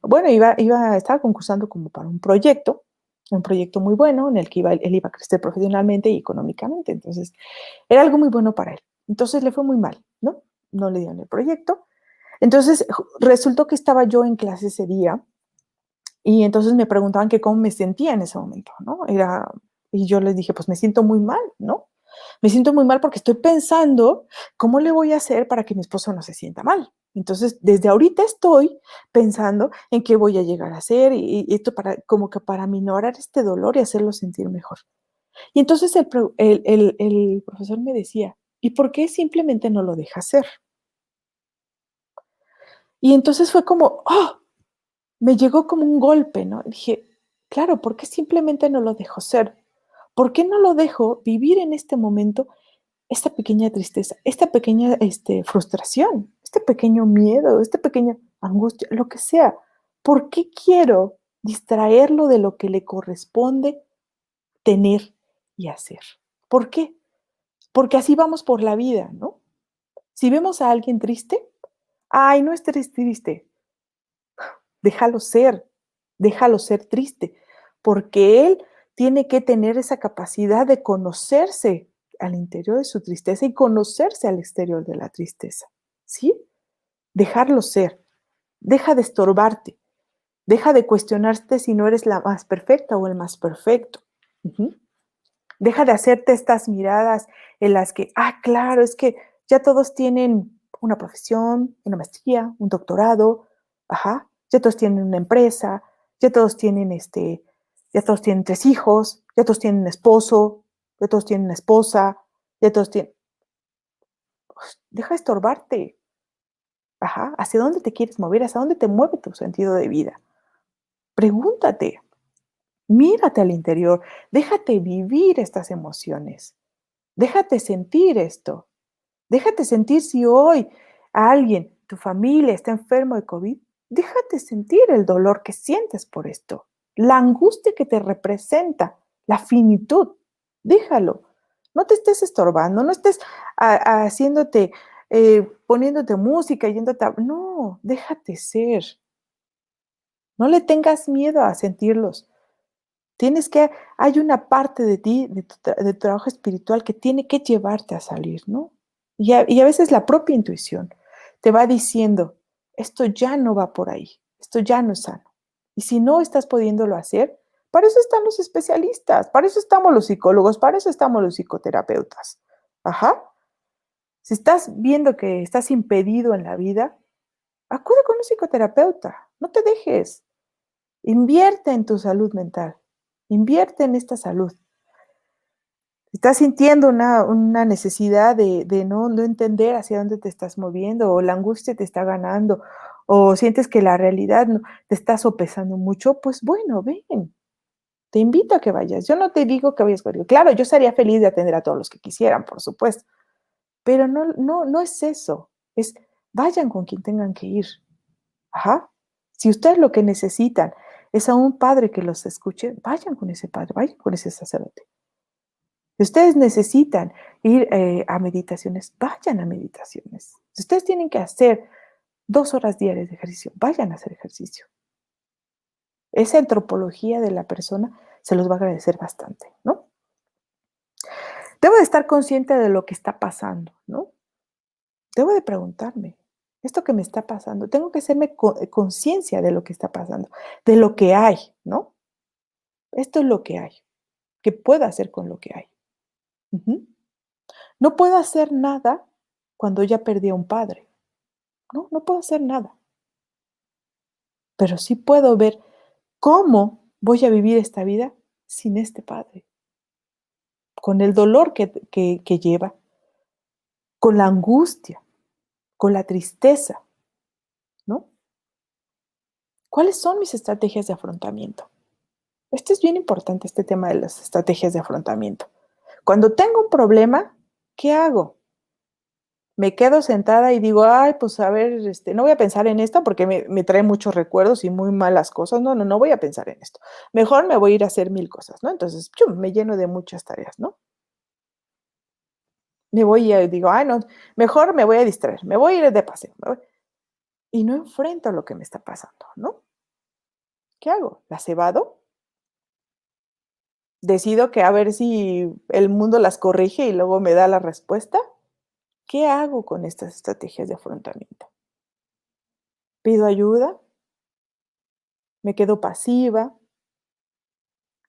bueno, estaba concursando como para un proyecto muy bueno en el que él iba a crecer profesionalmente y económicamente. Entonces, era algo muy bueno para él. Entonces, le fue muy mal, ¿no? No le dieron el proyecto. Entonces, resultó que estaba yo en clase ese día y entonces me preguntaban que cómo me sentía en ese momento, ¿no? Y yo les dije, pues me siento muy mal, ¿no? Me siento muy mal porque estoy pensando cómo le voy a hacer para que mi esposo no se sienta mal. Entonces, desde ahorita estoy pensando en qué voy a llegar a hacer y esto como que para minorar este dolor y hacerlo sentir mejor. Y entonces el profesor me decía, ¿y por qué simplemente no lo deja hacer? Y entonces fue como, ¡oh! Me llegó como un golpe, ¿no? Dije, claro, ¿por qué simplemente no lo dejo ser? ¿Por qué no lo dejo vivir en este momento esta pequeña tristeza, esta pequeña frustración, este pequeño miedo, esta pequeña angustia, lo que sea? ¿Por qué quiero distraerlo de lo que le corresponde tener y hacer? ¿Por qué? Porque así vamos por la vida, ¿no? Si vemos a alguien triste, ay, no estés triste, déjalo ser triste, porque él tiene que tener esa capacidad de conocerse al interior de su tristeza y conocerse al exterior de la tristeza, ¿sí? Dejarlo ser, deja de estorbarte. Deja de cuestionarte si no eres la más perfecta o el más perfecto. Ujú. Deja de hacerte estas miradas en las que, claro, es que ya todos tienen una profesión, una maestría, un doctorado, ya todos tienen una empresa, ya todos tienen ya todos tienen 3 hijos, ya todos tienen esposo, ya todos tienen esposa, ya todos tienen. Deja de estorbarte. ¿Hacia dónde te quieres mover? ¿Hacia dónde te mueve tu sentido de vida? Pregúntate, mírate al interior, déjate vivir estas emociones, déjate sentir esto, déjate sentir si hoy alguien, tu familia está enfermo de COVID, déjate sentir el dolor que sientes por esto, la angustia que te representa, la finitud, déjalo. No te estés estorbando, no estés haciéndote, poniéndote música, no, déjate ser. No le tengas miedo a sentirlos. Hay una parte de ti, de tu trabajo espiritual que tiene que llevarte a salir, ¿no? Y a veces la propia intuición te va diciendo, esto ya no va por ahí, esto ya no es sano. Y si no estás pudiéndolo hacer, para eso están los especialistas, para eso estamos los psicólogos, para eso estamos los psicoterapeutas. Ajá. Si estás viendo que estás impedido en la vida, acude con un psicoterapeuta, no te dejes. Invierte en tu salud mental, invierte en esta salud. Si estás sintiendo una necesidad de no entender hacia dónde te estás moviendo, o la angustia te está ganando, o sientes que la realidad te está sopesando mucho, pues bueno, ven, te invito a que vayas. Yo no te digo que vayas conmigo. Claro, yo sería feliz de atender a todos los que quisieran, por supuesto, pero no es eso. Es vayan con quien tengan que ir. Si ustedes lo que necesitan es a un padre que los escuche, vayan con ese padre, vayan con ese sacerdote. Si ustedes necesitan ir a meditaciones, vayan a meditaciones. Si ustedes tienen que hacer 2 horas diarias de ejercicio, vayan a hacer ejercicio. Esa antropología de la persona se los va a agradecer bastante, ¿no? Debo de estar consciente de lo que está pasando, ¿no? Debo de preguntarme, ¿esto que me está pasando? Tengo que hacerme conciencia de lo que está pasando, de lo que hay, ¿no? Esto es lo que hay. ¿Qué puedo hacer con lo que hay? Ujú. No puedo hacer nada cuando ya perdí a un padre. No puedo hacer nada. Pero sí puedo ver cómo voy a vivir esta vida sin este padre, con el dolor que lleva, con la angustia, con la tristeza, ¿no? ¿Cuáles son mis estrategias de afrontamiento? Esto es bien importante, este tema de las estrategias de afrontamiento. Cuando tengo un problema, ¿qué hago? Me quedo sentada y digo, pues a ver, no voy a pensar en esto porque me trae muchos recuerdos y muy malas cosas. No voy a pensar en esto. Mejor me voy a ir a hacer 1000 cosas, ¿no? Entonces, me lleno de muchas tareas, ¿no? Me voy y digo, no, mejor me voy a distraer, me voy a ir de paseo. Y no enfrento lo que me está pasando, ¿no? ¿Qué hago? ¿Las evado? Decido que a ver si el mundo las corrige y luego me da la respuesta. ¿Qué hago con estas estrategias de afrontamiento? ¿Pido ayuda? ¿Me quedo pasiva?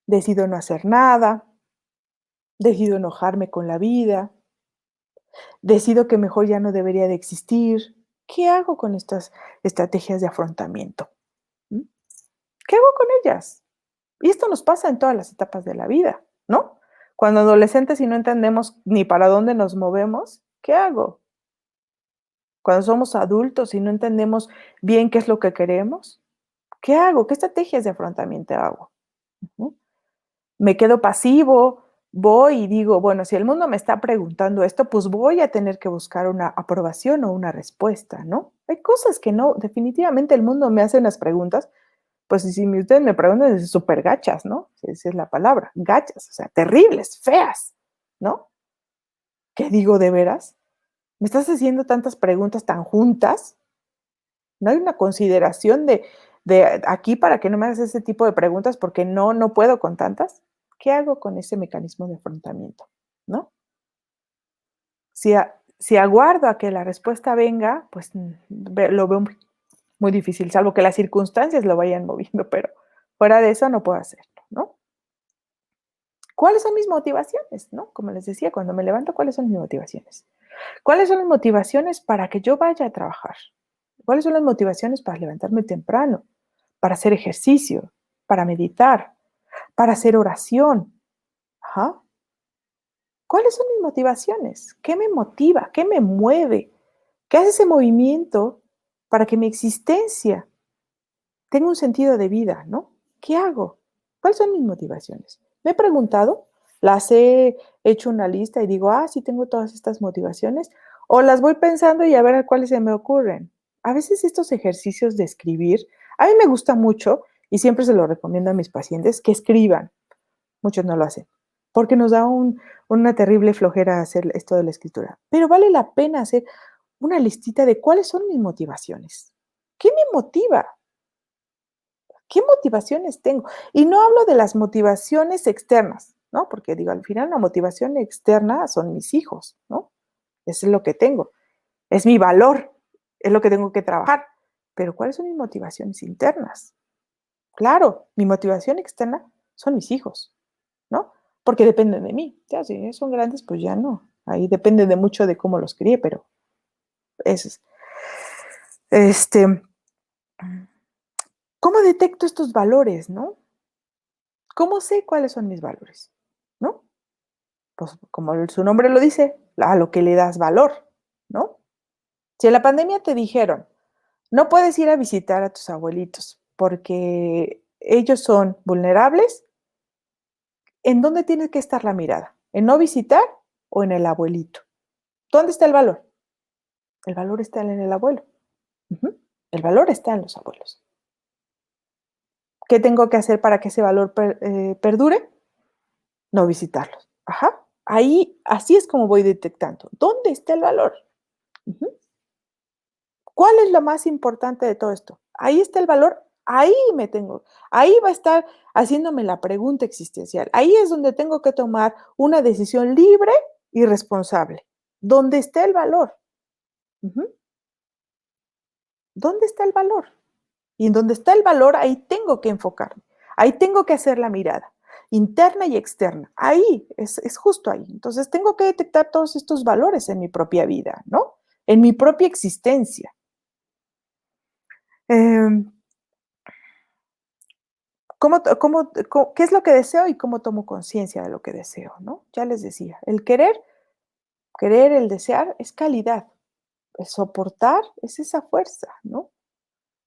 ¿Decido no hacer nada? ¿Decido enojarme con la vida? ¿Decido que mejor ya no debería de existir? ¿Qué hago con estas estrategias de afrontamiento? ¿Mm? ¿Qué hago con ellas? Y esto nos pasa en todas las etapas de la vida, ¿no? Cuando adolescentes y no entendemos ni para dónde nos movemos, ¿qué hago? Cuando somos adultos y no entendemos bien qué es lo que queremos, ¿qué hago? ¿Qué estrategias de afrontamiento hago? Ujú. Me quedo pasivo, voy y digo, bueno, si el mundo me está preguntando esto, pues voy a tener que buscar una aprobación o una respuesta, ¿no? Hay cosas que no, definitivamente el mundo me hace unas preguntas, pues si ustedes me preguntan, es súper gachas, ¿no? Esa es la palabra, gachas, o sea, terribles, feas, ¿no? ¿Qué digo de veras? ¿Me estás haciendo tantas preguntas tan juntas? ¿No hay una consideración de aquí para que no me hagas ese tipo de preguntas porque no puedo con tantas? ¿Qué hago con ese mecanismo de afrontamiento? ¿No? Si aguardo a que la respuesta venga, pues lo veo muy difícil, salvo que las circunstancias lo vayan moviendo, pero fuera de eso no puedo hacerlo, ¿no? ¿Cuáles son mis motivaciones, no? Como les decía, cuando me levanto, ¿cuáles son mis motivaciones? ¿Cuáles son las motivaciones para que yo vaya a trabajar? ¿Cuáles son las motivaciones para levantarme temprano, para hacer ejercicio, para meditar, para hacer oración? Ajá. ¿Cuáles son mis motivaciones? ¿Qué me motiva? ¿Qué me mueve? ¿Qué hace ese movimiento para que mi existencia tenga un sentido de vida, ¿no? ¿Qué hago? ¿Cuáles son mis motivaciones? Me he preguntado, las he hecho una lista y digo, sí tengo todas estas motivaciones, o las voy pensando y a ver a cuáles se me ocurren. A veces estos ejercicios de escribir, a mí me gusta mucho y siempre se lo recomiendo a mis pacientes que escriban. Muchos no lo hacen, porque nos da una terrible flojera hacer esto de la escritura. Pero vale la pena hacer una listita de cuáles son mis motivaciones. ¿Qué me motiva? ¿Qué motivaciones tengo? Y no hablo de las motivaciones externas, ¿no? Porque digo, al final la motivación externa son mis hijos, ¿no? Eso es lo que tengo. Es mi valor, es lo que tengo que trabajar. Pero ¿cuáles son mis motivaciones internas? Claro, mi motivación externa son mis hijos, ¿no? Porque dependen de mí. Ya, si son grandes, pues ya no. Ahí depende de mucho de cómo los crié, pero eso es. ¿Cómo detecto estos valores, no? ¿Cómo sé cuáles son mis valores? ¿No? Pues como su nombre lo dice, a lo que le das valor, ¿no? Si en la pandemia te dijeron, no puedes ir a visitar a tus abuelitos porque ellos son vulnerables, ¿en dónde tiene que estar la mirada? ¿En no visitar o en el abuelito? ¿Dónde está el valor? El valor está en el abuelo. El valor está en los abuelos. ¿Qué tengo que hacer para que ese valor perdure? No visitarlos. Ajá. Ahí, así es como voy detectando. ¿Dónde está el valor? ¿Cuál es lo más importante de todo esto? Ahí está el valor, ahí va a estar haciéndome la pregunta existencial. Ahí es donde tengo que tomar una decisión libre y responsable. ¿Dónde está el valor? ¿Dónde está el valor? Y en donde está el valor, ahí tengo que enfocarme. Ahí tengo que hacer la mirada, interna y externa. Ahí, es justo ahí. Entonces, tengo que detectar todos estos valores en mi propia vida, ¿no? En mi propia existencia. ¿Qué es lo que deseo y cómo tomo conciencia de lo que deseo, ¿no? Ya les decía, el querer, el desear es calidad. El soportar es esa fuerza, ¿no?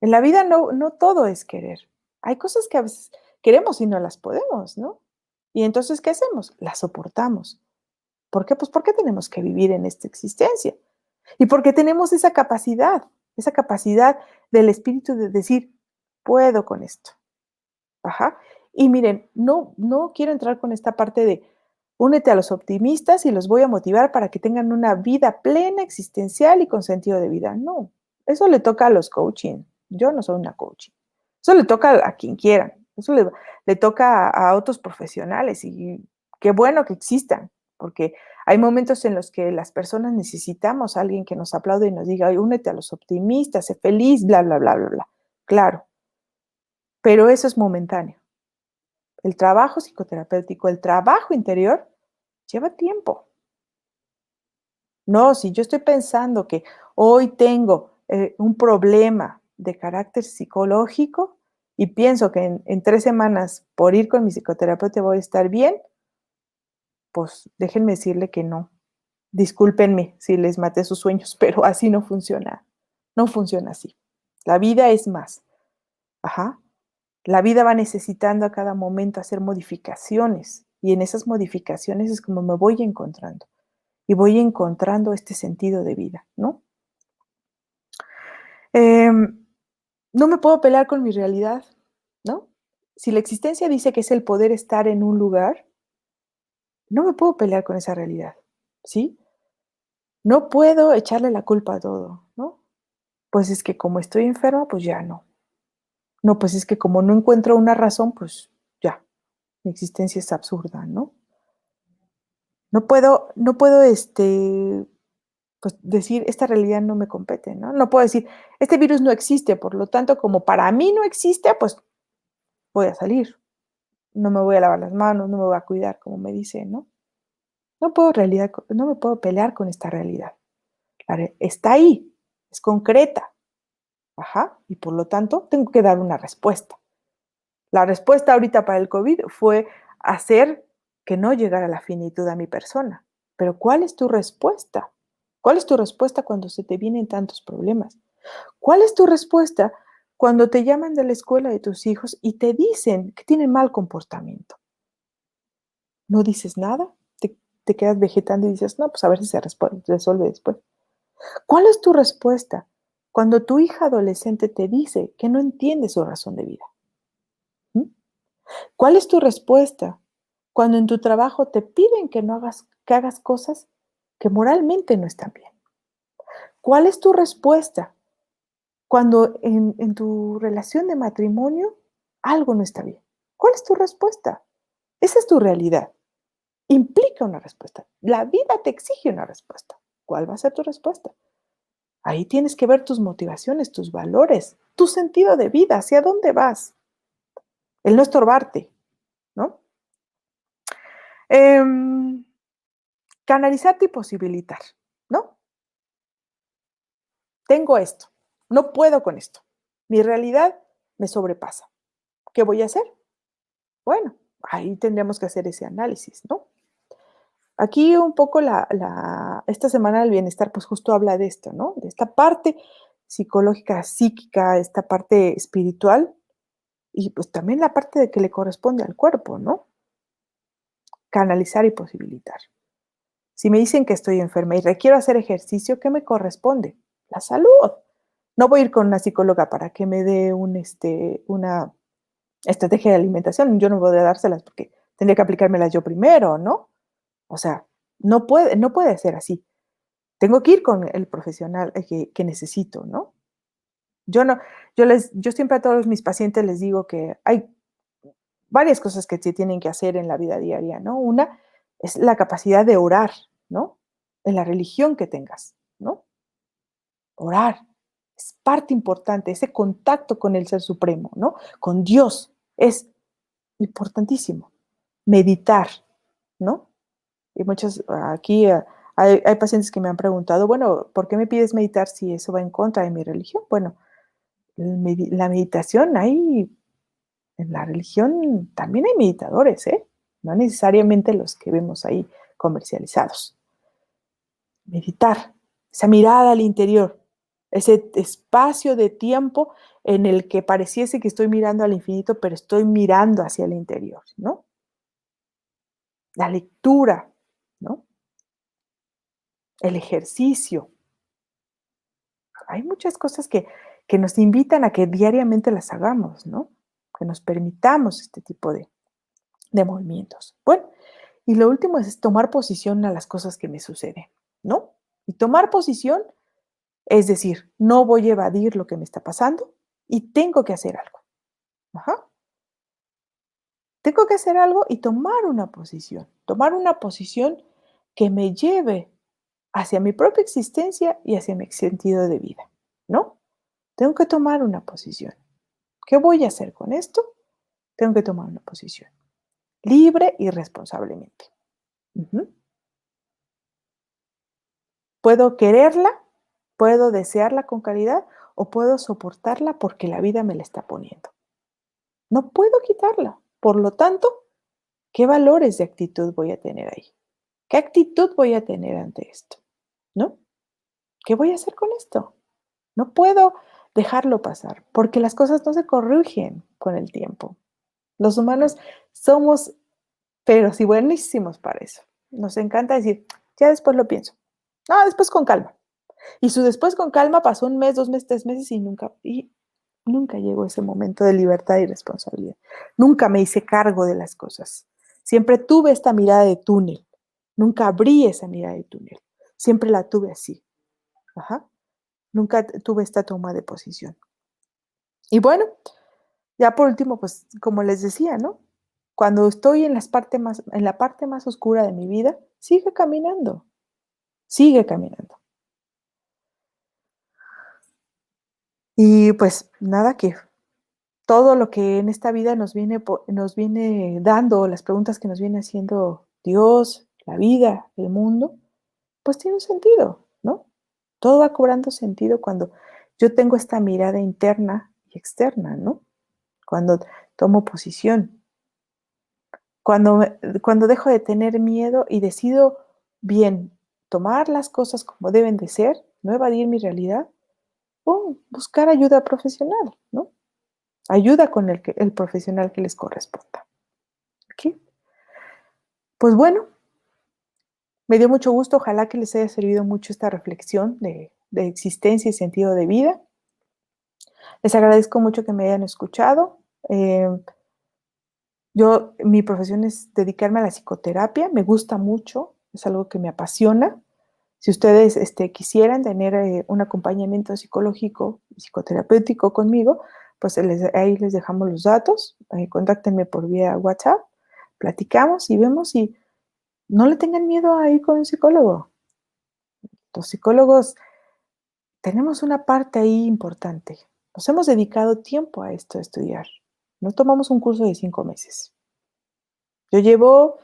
En la vida no todo es querer. Hay cosas que a veces queremos y no las podemos, ¿no? Y entonces, ¿qué hacemos? Las soportamos. ¿Por qué? Pues porque tenemos que vivir en esta existencia. Y porque tenemos esa capacidad del espíritu de decir, puedo con esto. Ajá. Y miren, no quiero entrar con esta parte de únete a los optimistas y los voy a motivar para que tengan una vida plena, existencial y con sentido de vida. No, eso le toca a los coaching. Yo no soy una coaching. Eso le toca a quien quieran. Eso le toca a otros profesionales y qué bueno que existan, porque hay momentos en los que las personas necesitamos a alguien que nos aplaude y nos diga, únete a los optimistas, sé feliz, bla, bla, bla, bla, bla. Claro, pero eso es momentáneo. El trabajo psicoterapéutico, el trabajo interior, lleva tiempo. No, si yo estoy pensando que hoy tengo un problema de carácter psicológico y pienso que en 3 semanas por ir con mi psicoterapeuta voy a estar bien, pues déjenme decirle que no. Discúlpenme si les maté sus sueños, pero así no funciona. No funciona así. La vida es más. Ajá. La vida va necesitando a cada momento hacer modificaciones y en esas modificaciones es como me voy encontrando y voy encontrando este sentido de vida, ¿no? No me puedo pelear con mi realidad, ¿no? Si la existencia dice que es el poder estar en un lugar, no me puedo pelear con esa realidad, ¿sí? No puedo echarle la culpa a todo, ¿no? Pues es que como estoy enferma, pues ya no. No, pues es que como no encuentro una razón, pues ya, mi existencia es absurda, ¿no? No puedo pues decir, esta realidad no me compete, ¿no? No puedo decir, este virus no existe, por lo tanto, como para mí no existe, pues voy a salir, no me voy a lavar las manos, no me voy a cuidar, como me dice, ¿no? No me puedo pelear con esta realidad. Está ahí, es concreta, ajá, y por lo tanto tengo que dar una respuesta. La respuesta ahorita para el COVID fue hacer que no llegara la finitud a mi persona. Pero ¿cuál es tu respuesta? ¿Cuál es tu respuesta cuando se te vienen tantos problemas? ¿Cuál es tu respuesta cuando te llaman de la escuela de tus hijos y te dicen que tienen mal comportamiento? ¿No dices nada? ¿Te quedas vegetando y dices, no, pues a ver si se resuelve después? ¿Cuál es tu respuesta cuando tu hija adolescente te dice que no entiende su razón de vida? ¿Mm? ¿Cuál es tu respuesta cuando en tu trabajo te piden que hagas cosas que moralmente no están bien? ¿Cuál es tu respuesta cuando en tu relación de matrimonio algo no está bien? ¿Cuál es tu respuesta? Esa es tu realidad. Implica una respuesta. La vida te exige una respuesta. ¿Cuál va a ser tu respuesta? Ahí tienes que ver tus motivaciones, tus valores, tu sentido de vida, hacia dónde vas. El no estorbarte, ¿no? Em, Canalizarte y posibilitar, ¿no? Tengo esto, no puedo con esto. Mi realidad me sobrepasa. ¿Qué voy a hacer? Bueno, ahí tendríamos que hacer ese análisis, ¿no? Aquí un poco esta semana del bienestar, pues justo habla de esto, ¿no? De esta parte psicológica, psíquica, esta parte espiritual y pues también la parte de que le corresponde al cuerpo, ¿no? Canalizar y posibilitar. Si me dicen que estoy enferma y requiero hacer ejercicio, ¿qué me corresponde? La salud. No voy a ir con una psicóloga para que me dé una estrategia de alimentación. Yo no voy a dárselas porque tendría que aplicármelas yo primero, ¿no? O sea, no puede ser así. Tengo que ir con el profesional que necesito, ¿no? Yo no, yo siempre a todos mis pacientes les digo que hay varias cosas que se tienen que hacer en la vida diaria, ¿no? Una es la capacidad de orar, ¿no? En la religión que tengas, ¿no? Orar es parte importante, ese contacto con el Ser Supremo, ¿no? Con Dios es importantísimo. Meditar, ¿no? Y muchos aquí hay pacientes que me han preguntado, bueno, ¿por qué me pides meditar si eso va en contra de mi religión? Bueno, la meditación en la religión también hay meditadores, ¿eh? No necesariamente los que vemos ahí comercializados. Meditar, esa mirada al interior, ese espacio de tiempo en el que pareciese que estoy mirando al infinito, pero estoy mirando hacia el interior, ¿no? La lectura, ¿no? El ejercicio. Hay muchas cosas que nos invitan a que diariamente las hagamos, ¿no? Que nos permitamos este tipo de movimientos. Bueno, y lo último es tomar posición a las cosas que me suceden, ¿no? Y tomar posición es decir, no voy a evadir lo que me está pasando y tengo que hacer algo. Ajá. Tengo que hacer algo y tomar una posición que me lleve hacia mi propia existencia y hacia mi sentido de vida, ¿no? Tengo que tomar una posición. ¿Qué voy a hacer con esto? Tengo que tomar una posición, libre y responsablemente. Ujú. Puedo quererla, puedo desearla con caridad o puedo soportarla porque la vida me la está poniendo. No puedo quitarla. Por lo tanto, ¿qué valores de actitud voy a tener ahí? ¿Qué actitud voy a tener ante esto? ¿No? ¿Qué voy a hacer con esto? No puedo dejarlo pasar porque las cosas no se corrigen con el tiempo. Los humanos somos, pero sí buenísimos para eso. Nos encanta decir, ya después lo pienso. No, después con calma. Y su después con calma pasó un mes, 2 meses, 3 meses y nunca llegó ese momento de libertad y responsabilidad. Nunca me hice cargo de las cosas. Siempre tuve esta mirada de túnel. Nunca abrí esa mirada de túnel. Siempre la tuve así. Ajá. Nunca tuve esta toma de posición. Y bueno, ya por último, pues como les decía, ¿no? Cuando estoy en la parte más oscura de mi vida, sigue caminando. Sigue caminando. Y pues nada, que todo lo que en esta vida nos viene dando, las preguntas que nos viene haciendo Dios, la vida, el mundo, pues tiene un sentido, ¿no? Todo va cobrando sentido cuando yo tengo esta mirada interna y externa, ¿no? Cuando tomo posición, cuando dejo de tener miedo y decido bien tomar las cosas como deben de ser, no evadir mi realidad, o buscar ayuda profesional, ¿no? Ayuda con el profesional que les corresponda. ¿Ok? Pues bueno, me dio mucho gusto. Ojalá que les haya servido mucho esta reflexión de existencia y sentido de vida. Les agradezco mucho que me hayan escuchado. Mi profesión es dedicarme a la psicoterapia. Me gusta mucho. Es algo que me apasiona. Si ustedes quisieran tener un acompañamiento psicológico y psicoterapéutico conmigo, pues ahí les dejamos los datos. Contáctenme por vía WhatsApp, platicamos y vemos si no le tengan miedo a ir con un psicólogo. Los psicólogos tenemos una parte ahí importante. Nos hemos dedicado tiempo a esto, a estudiar. No tomamos un curso de 5 meses. Yo llevo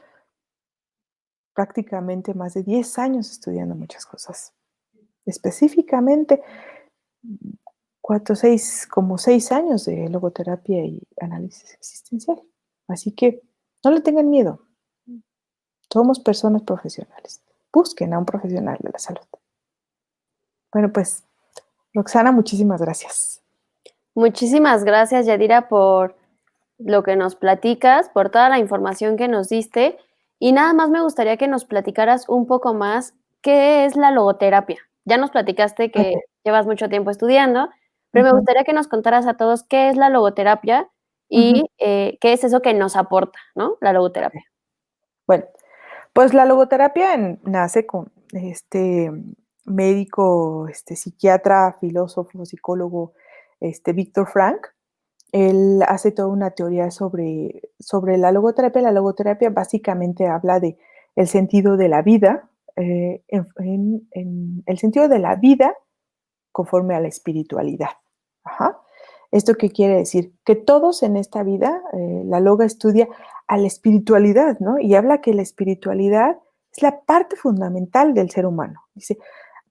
prácticamente más de 10 años estudiando muchas cosas. Específicamente, como 6 años de logoterapia y análisis existencial. Así que no le tengan miedo. Somos personas profesionales. Busquen a un profesional de la salud. Bueno, pues, Roxana, muchísimas gracias. Muchísimas gracias, Yadira, por lo que nos platicas, por toda la información que nos diste. Y nada más me gustaría que nos platicaras un poco más qué es la logoterapia. Ya nos platicaste que Okay. llevas mucho tiempo estudiando, pero me gustaría que nos contaras a todos qué es la logoterapia y qué es eso que nos aporta, ¿no? La logoterapia. Bueno, pues la logoterapia nace con este médico, psiquiatra, filósofo, psicólogo, Víctor Frank. Él hace toda una teoría sobre la logoterapia. La logoterapia básicamente habla de el sentido de la vida, en el sentido de la vida conforme a la espiritualidad. Ajá. ¿Esto qué quiere decir? Que todos en esta vida, la loga estudia a la espiritualidad, ¿no? Y habla que la espiritualidad es la parte fundamental del ser humano. Dice,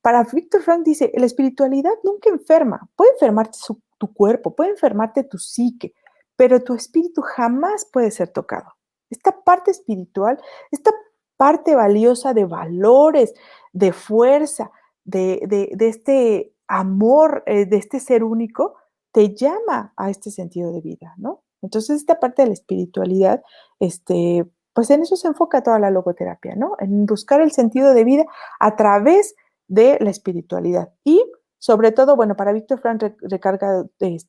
para Víctor Frank dice, la espiritualidad nunca enferma. Puede enfermarte tu cuerpo, puede enfermarte tu psique, pero tu espíritu jamás puede ser tocado. Esta parte espiritual, esta parte valiosa de valores, de fuerza, de este amor, de este ser único, te llama a este sentido de vida, ¿no? Entonces, esta parte de la espiritualidad, pues en eso se enfoca toda la logoterapia, ¿no? En buscar el sentido de vida a través de la espiritualidad. Y sobre todo, bueno, para Víctor Frank recarga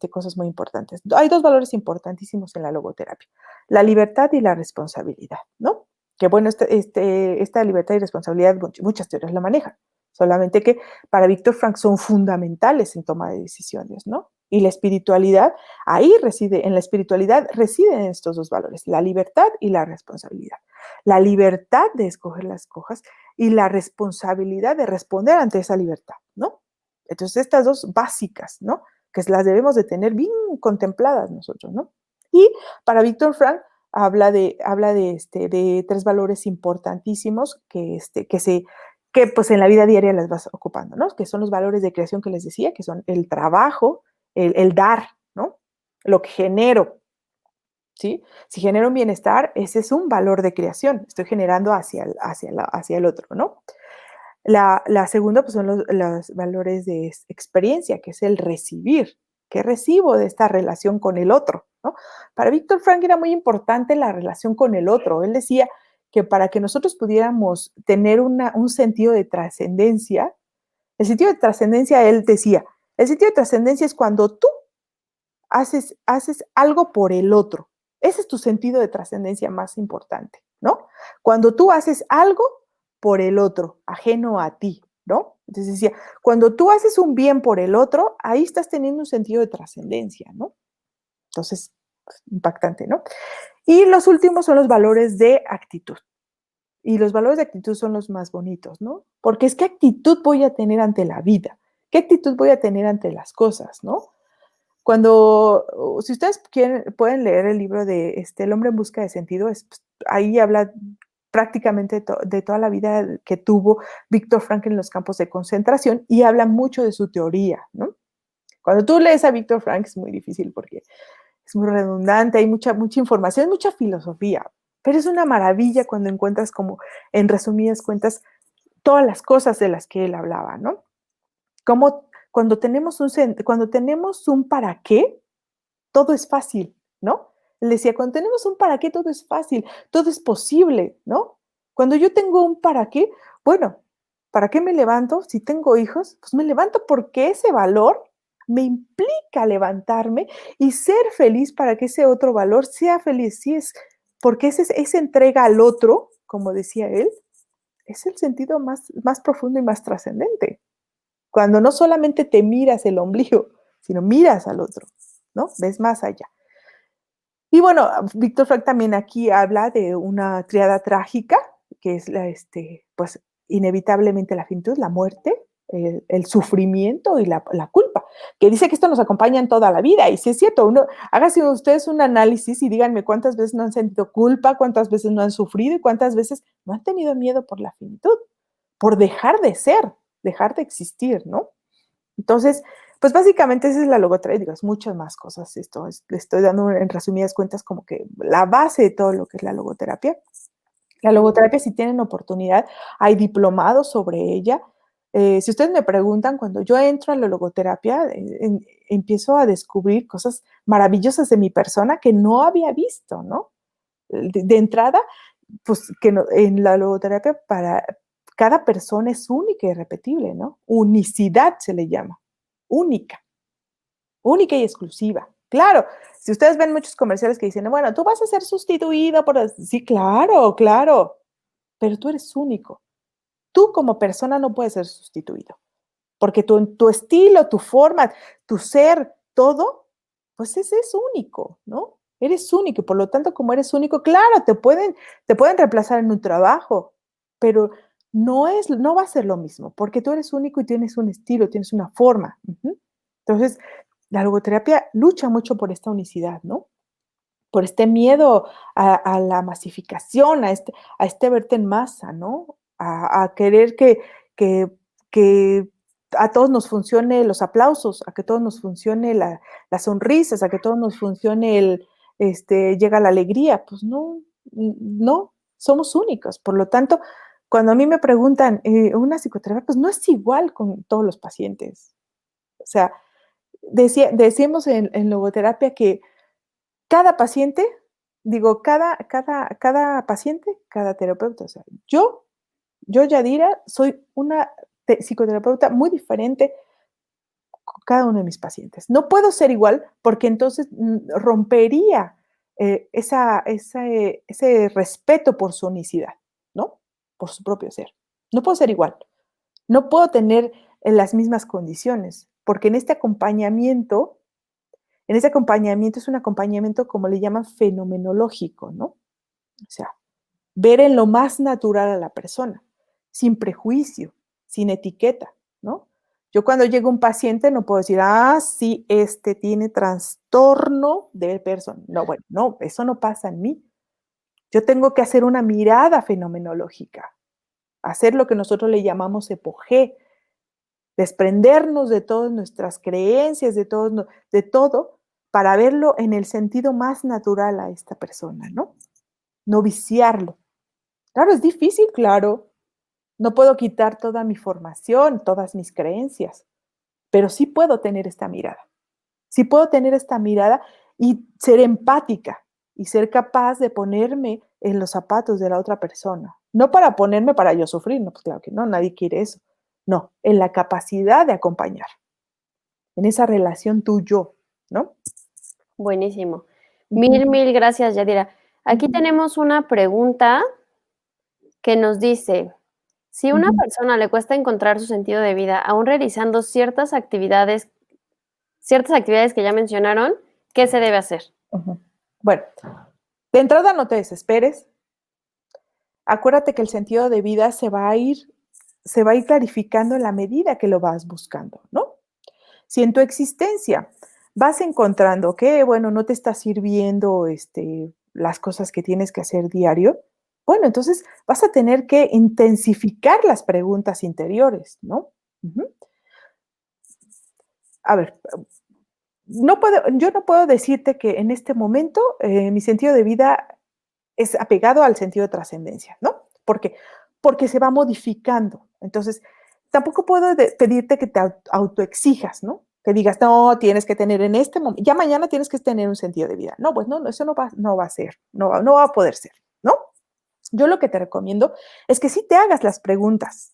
cosas muy importantes. Hay 2 valores importantísimos en la logoterapia, la libertad y la responsabilidad, ¿no? Que bueno, esta libertad y responsabilidad, muchas teorías la manejan, solamente que para Víctor Frank son fundamentales en toma de decisiones, ¿no? Y la espiritualidad, en la espiritualidad residen estos 2 valores, la libertad y la responsabilidad. La libertad de escoger las cosas y la responsabilidad de responder ante esa libertad, ¿no? Entonces, estas 2 básicas, ¿no? Que las debemos de tener bien contempladas nosotros, ¿no? Y para Víctor Frank habla de 3 valores importantísimos que pues en la vida diaria las vas ocupando, ¿no? Que son los valores de creación que les decía, que son el trabajo, el dar, ¿no? Lo que genero, ¿sí? Si genero un bienestar, ese es un valor de creación, estoy generando hacia el otro, ¿no? La segunda pues son los valores de experiencia, que es el recibir. ¿Qué recibo de esta relación con el otro? ¿No? Para Víctor Frank era muy importante la relación con el otro. Él decía que para que nosotros pudiéramos tener un sentido de trascendencia, el sentido de trascendencia, él decía, el sentido de trascendencia es cuando tú haces algo por el otro. Ese es tu sentido de trascendencia más importante, ¿no? Cuando tú haces algo por el otro, ajeno a ti, ¿no? Entonces decía, cuando tú haces un bien por el otro, ahí estás teniendo un sentido de trascendencia, ¿no? Entonces, impactante, ¿no? Y los últimos son los valores de actitud. Y los valores de actitud son los más bonitos, ¿no? Porque es qué actitud voy a tener ante la vida, qué actitud voy a tener ante las cosas, ¿no? Si ustedes quieren, pueden leer el libro de El hombre en busca de sentido, ahí habla prácticamente de toda la vida que tuvo Viktor Frankl en los campos de concentración y habla mucho de su teoría, ¿no? Cuando tú lees a Viktor Frankl es muy difícil porque es muy redundante, hay mucha información, mucha filosofía, pero es una maravilla cuando encuentras como, en resumidas cuentas, todas las cosas de las que él hablaba, ¿no? Como cuando tenemos un para qué, todo es fácil, ¿no? Él decía, cuando tenemos un para qué, todo es fácil, todo es posible, ¿no? Cuando yo tengo un para qué, bueno, ¿para qué me levanto? Si tengo hijos, pues me levanto porque ese valor me implica levantarme y ser feliz para que ese otro valor sea feliz. Sí, es porque esa entrega al otro, como decía él, es el sentido más profundo y más trascendente. Cuando no solamente te miras el ombligo, sino miras al otro, ¿no? Ves más allá. Y bueno, Viktor Frankl también aquí habla de una triada trágica, que es pues inevitablemente la finitud, la muerte, el sufrimiento y la culpa, que dice que esto nos acompaña en toda la vida. Y si es cierto, háganse ustedes un análisis y díganme cuántas veces no han sentido culpa, cuántas veces no han sufrido y cuántas veces no han tenido miedo por la finitud, por dejar de ser, dejar de existir, ¿no? Entonces, pues básicamente esa es la logoterapia, digo, es muchas más cosas. Le estoy dando en resumidas cuentas como que la base de todo lo que es la logoterapia. La logoterapia, si tienen oportunidad, hay diplomados sobre ella. Si ustedes me preguntan, cuando yo entro a la logoterapia, empiezo a descubrir cosas maravillosas de mi persona que no había visto, ¿no? De entrada, pues que en la logoterapia para cada persona es única y irrepetible, ¿no? Unicidad se le llama, única y exclusiva. Claro, si ustedes ven muchos comerciales que dicen, bueno, tú vas a ser sustituido por... Sí, claro, pero tú eres único. Tú como persona no puedes ser sustituido, porque tu estilo, tu forma, tu ser, todo, pues ese es único, ¿no? Eres único, por lo tanto, como eres único, claro, te pueden reemplazar en un trabajo, pero no va a ser lo mismo, porque tú eres único y tienes un estilo, tienes una forma. Entonces, la logoterapia lucha mucho por esta unicidad, ¿no? Por este miedo a la masificación, a verte en masa, ¿no? A querer que a todos nos funcione los aplausos, a que todos nos funcione las sonrisas, a que todos nos funcione llega la alegría. Pues no, somos únicos. Por lo tanto, cuando a mí me preguntan, una psicoterapia, pues no es igual con todos los pacientes. O sea, decimos en logoterapia que cada paciente, cada paciente, cada terapeuta, o sea, yo Yadira, soy una psicoterapeuta muy diferente con cada uno de mis pacientes. No puedo ser igual porque entonces rompería ese respeto por su unicidad, ¿no? Por su propio ser. No puedo ser igual. No puedo tener las mismas condiciones, porque en este acompañamiento es un acompañamiento, como le llaman, fenomenológico, ¿no? O sea, ver en lo más natural a la persona, sin prejuicio, sin etiqueta, ¿no? Yo cuando llega un paciente no puedo decir, sí, tiene trastorno de persona. No, bueno, no, eso no pasa en mí. Yo tengo que hacer una mirada fenomenológica, hacer lo que nosotros le llamamos epogé, desprendernos de todas nuestras creencias, de todo, para verlo en el sentido más natural a esta persona, ¿no? No viciarlo. Claro, es difícil, claro. No puedo quitar toda mi formación, todas mis creencias, pero sí puedo tener esta mirada. Sí puedo tener esta mirada y ser empática y ser capaz de ponerme en los zapatos de la otra persona. No para yo sufrir, no, pues claro que no, nadie quiere eso. No, en la capacidad de acompañar, en esa relación tú-yo, ¿no? Buenísimo. Mil gracias, Yadira. Aquí tenemos una pregunta que nos dice, si a una persona le cuesta encontrar su sentido de vida, aún realizando ciertas actividades que ya mencionaron, ¿qué se debe hacer? Bueno, de entrada no te desesperes. Acuérdate que el sentido de vida se va a ir clarificando en la medida que lo vas buscando, ¿no? Si en tu existencia vas encontrando que, bueno, no te está sirviendo las cosas que tienes que hacer diario, bueno, entonces vas a tener que intensificar las preguntas interiores, ¿no? Ujú. A ver, yo no puedo decirte que en este momento mi sentido de vida es apegado al sentido de trascendencia, ¿no? ¿Por qué? Porque se va modificando. Entonces, tampoco puedo pedirte que te autoexijas, ¿no? Que digas, no, tienes que tener en este momento, ya mañana tienes que tener un sentido de vida. No, pues no, eso no va a ser, no va a poder ser, ¿no? Yo lo que te recomiendo es que sí te hagas las preguntas.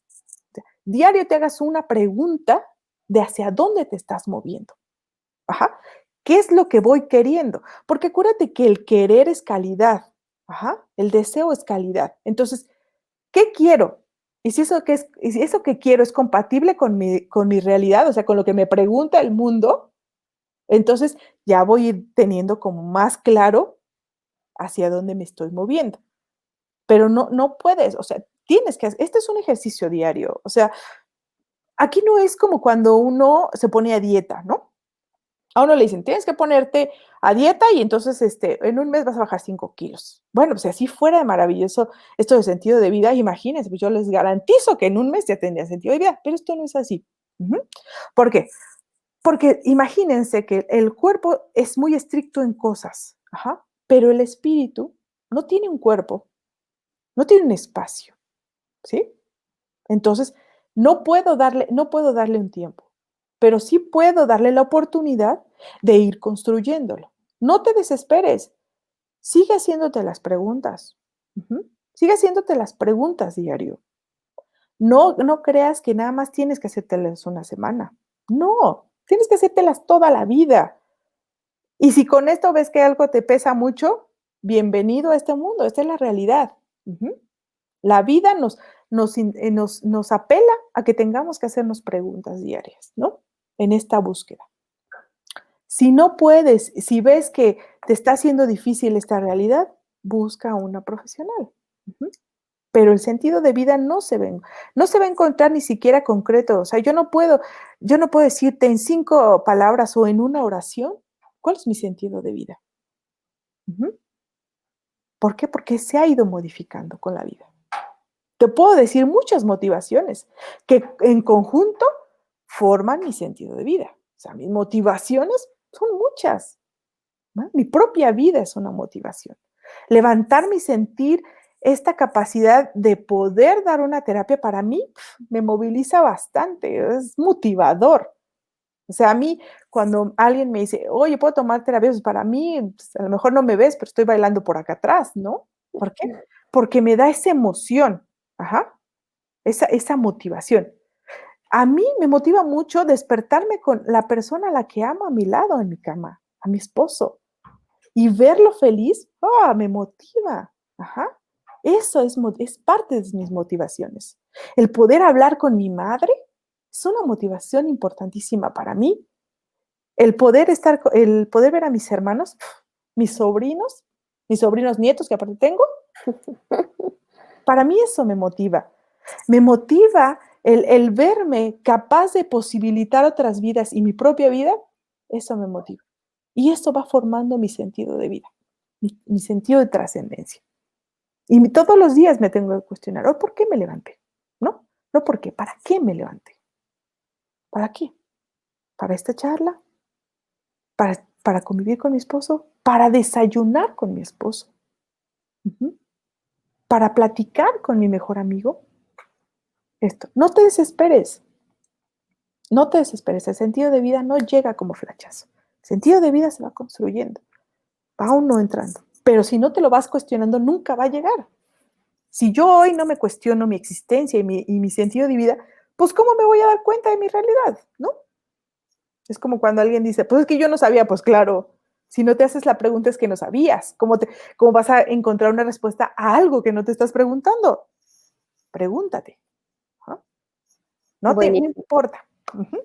Diario te hagas una pregunta de hacia dónde te estás moviendo. Ajá. ¿Qué es lo que voy queriendo? Porque acuérdate que el querer es calidad. Ajá. El deseo es calidad. Entonces, ¿qué quiero? Y si eso que quiero es compatible con mi realidad, o sea, con lo que me pregunta el mundo, entonces ya voy a ir teniendo como más claro hacia dónde me estoy moviendo. Pero no puedes, o sea, tienes que hacer, este es un ejercicio diario. O sea, aquí no es como cuando uno se pone a dieta, ¿no? A uno le dicen, tienes que ponerte a dieta y entonces en un mes vas a bajar 5 kilos. Bueno, pues si así fuera de maravilloso esto de sentido de vida, imagínense, pues yo les garantizo que en un mes ya tendría sentido de vida, pero esto no es así. Ujú. ¿Por qué? Porque imagínense que el cuerpo es muy estricto en cosas, ajá, pero el espíritu no tiene un cuerpo, no tiene un espacio, ¿sí? Entonces, no puedo darle un tiempo, pero sí puedo darle la oportunidad de ir construyéndolo. No te desesperes, sigue haciéndote las preguntas. Ujú. Sigue haciéndote las preguntas diario. No creas que nada más tienes que hacértelas una semana. No, tienes que hacértelas toda la vida. Y si con esto ves que algo te pesa mucho, bienvenido a este mundo, esta es la realidad. Ujú. La vida nos apela a que tengamos que hacernos preguntas diarias, ¿no? En esta búsqueda. Si no puedes, si ves que te está haciendo difícil esta realidad, busca a una profesional. Ujú. Pero el sentido de vida no se va a encontrar ni siquiera concreto. O sea, yo no puedo decirte en 5 palabras o en una oración cuál es mi sentido de vida. Ujú. ¿Por qué? Porque se ha ido modificando con la vida. Te puedo decir muchas motivaciones que en conjunto forman mi sentido de vida. O sea, mis motivaciones son muchas, ¿no? Mi propia vida es una motivación. Levantarme y sentir esta capacidad de poder dar una terapia para mí me moviliza bastante, es motivador. O sea, a mí cuando alguien me dice, oye, ¿puedo tomar terapia? Pues para mí, pues, a lo mejor no me ves, pero estoy bailando por acá atrás, ¿no? ¿Por qué? Porque me da esa emoción. Ajá. Esa motivación. A mí me motiva mucho despertarme con la persona a la que amo a mi lado en mi cama, a mi esposo, y verlo feliz, me motiva. Ajá. Eso es parte de mis motivaciones. El poder hablar con mi madre es una motivación importantísima para mí. El poder ver a mis hermanos, mis sobrinos nietos que aparte tengo, para mí eso me motiva. Me motiva el verme capaz de posibilitar otras vidas y mi propia vida, eso me motiva. Y eso va formando mi sentido de vida, mi sentido de trascendencia. Y todos los días me tengo que cuestionar, ¿oh, por qué me levanté? ¿No? No por qué, ¿para qué me levanté? ¿Para qué? ¿Para esta charla? ¿Para convivir con mi esposo? ¿Para desayunar con mi esposo? Ujú. ¿Para platicar con mi mejor amigo? Esto, no te desesperes. No te desesperes, el sentido de vida no llega como flechazo. El sentido de vida se va construyendo, va uno entrando. Pero si no te lo vas cuestionando, nunca va a llegar. Si yo hoy no me cuestiono mi existencia y mi sentido de vida, pues ¿cómo me voy a dar cuenta de mi realidad? ¿No? Es como cuando alguien dice, pues es que yo no sabía, pues claro, si no te haces la pregunta es que no sabías. ¿Cómo vas a encontrar una respuesta a algo que no te estás preguntando? Pregúntate. ¿Ah? No Buenísimo, importa. Uh-huh.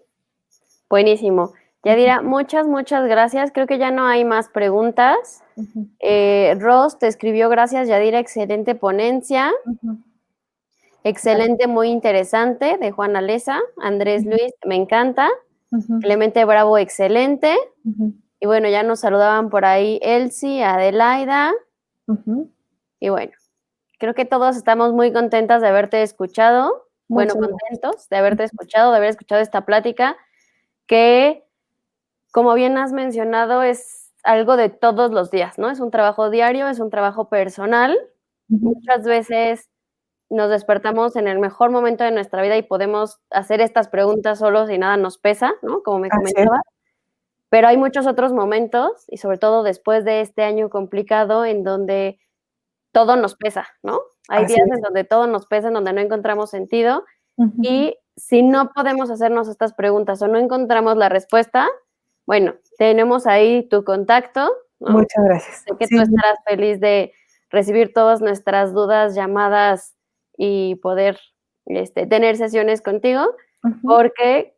buenísimo. Yadira, muchas, muchas gracias. Creo que ya no hay más preguntas. Uh-huh. Ross te escribió, gracias, Yadira, excelente ponencia. Uh-huh. Excelente, muy interesante, de Juana Leza. Andrés Uh-huh. Luis, me encanta. Clemente Bravo, excelente. Ujú. Y bueno, ya nos saludaban por ahí Elsie, Adelaida. Ujú. Y bueno, creo que todos estamos muy contentas de haberte escuchado. Bueno, Muchas gracias. contentos de haberte escuchado, de haber escuchado esta plática, que, como bien has mencionado, es algo de todos los días, ¿no? Es un trabajo diario, es un trabajo personal. Ujú. Muchas veces nos despertamos en el mejor momento de nuestra vida y podemos hacer estas preguntas solos y nada nos pesa, ¿no? Como me Así es. comentabas. Pero hay muchos otros momentos, y sobre todo después de este año complicado, en donde todo nos pesa, ¿no? Hay Así días es. en donde todo nos pesa, en donde no encontramos sentido, Ujú. y si no podemos hacernos estas preguntas o no encontramos la respuesta, bueno, tenemos ahí tu contacto, ¿no? Muchas gracias. Sé que tú Sí, estarás feliz de recibir todas nuestras dudas, llamadas y poder, tener sesiones contigo, ujú, porque,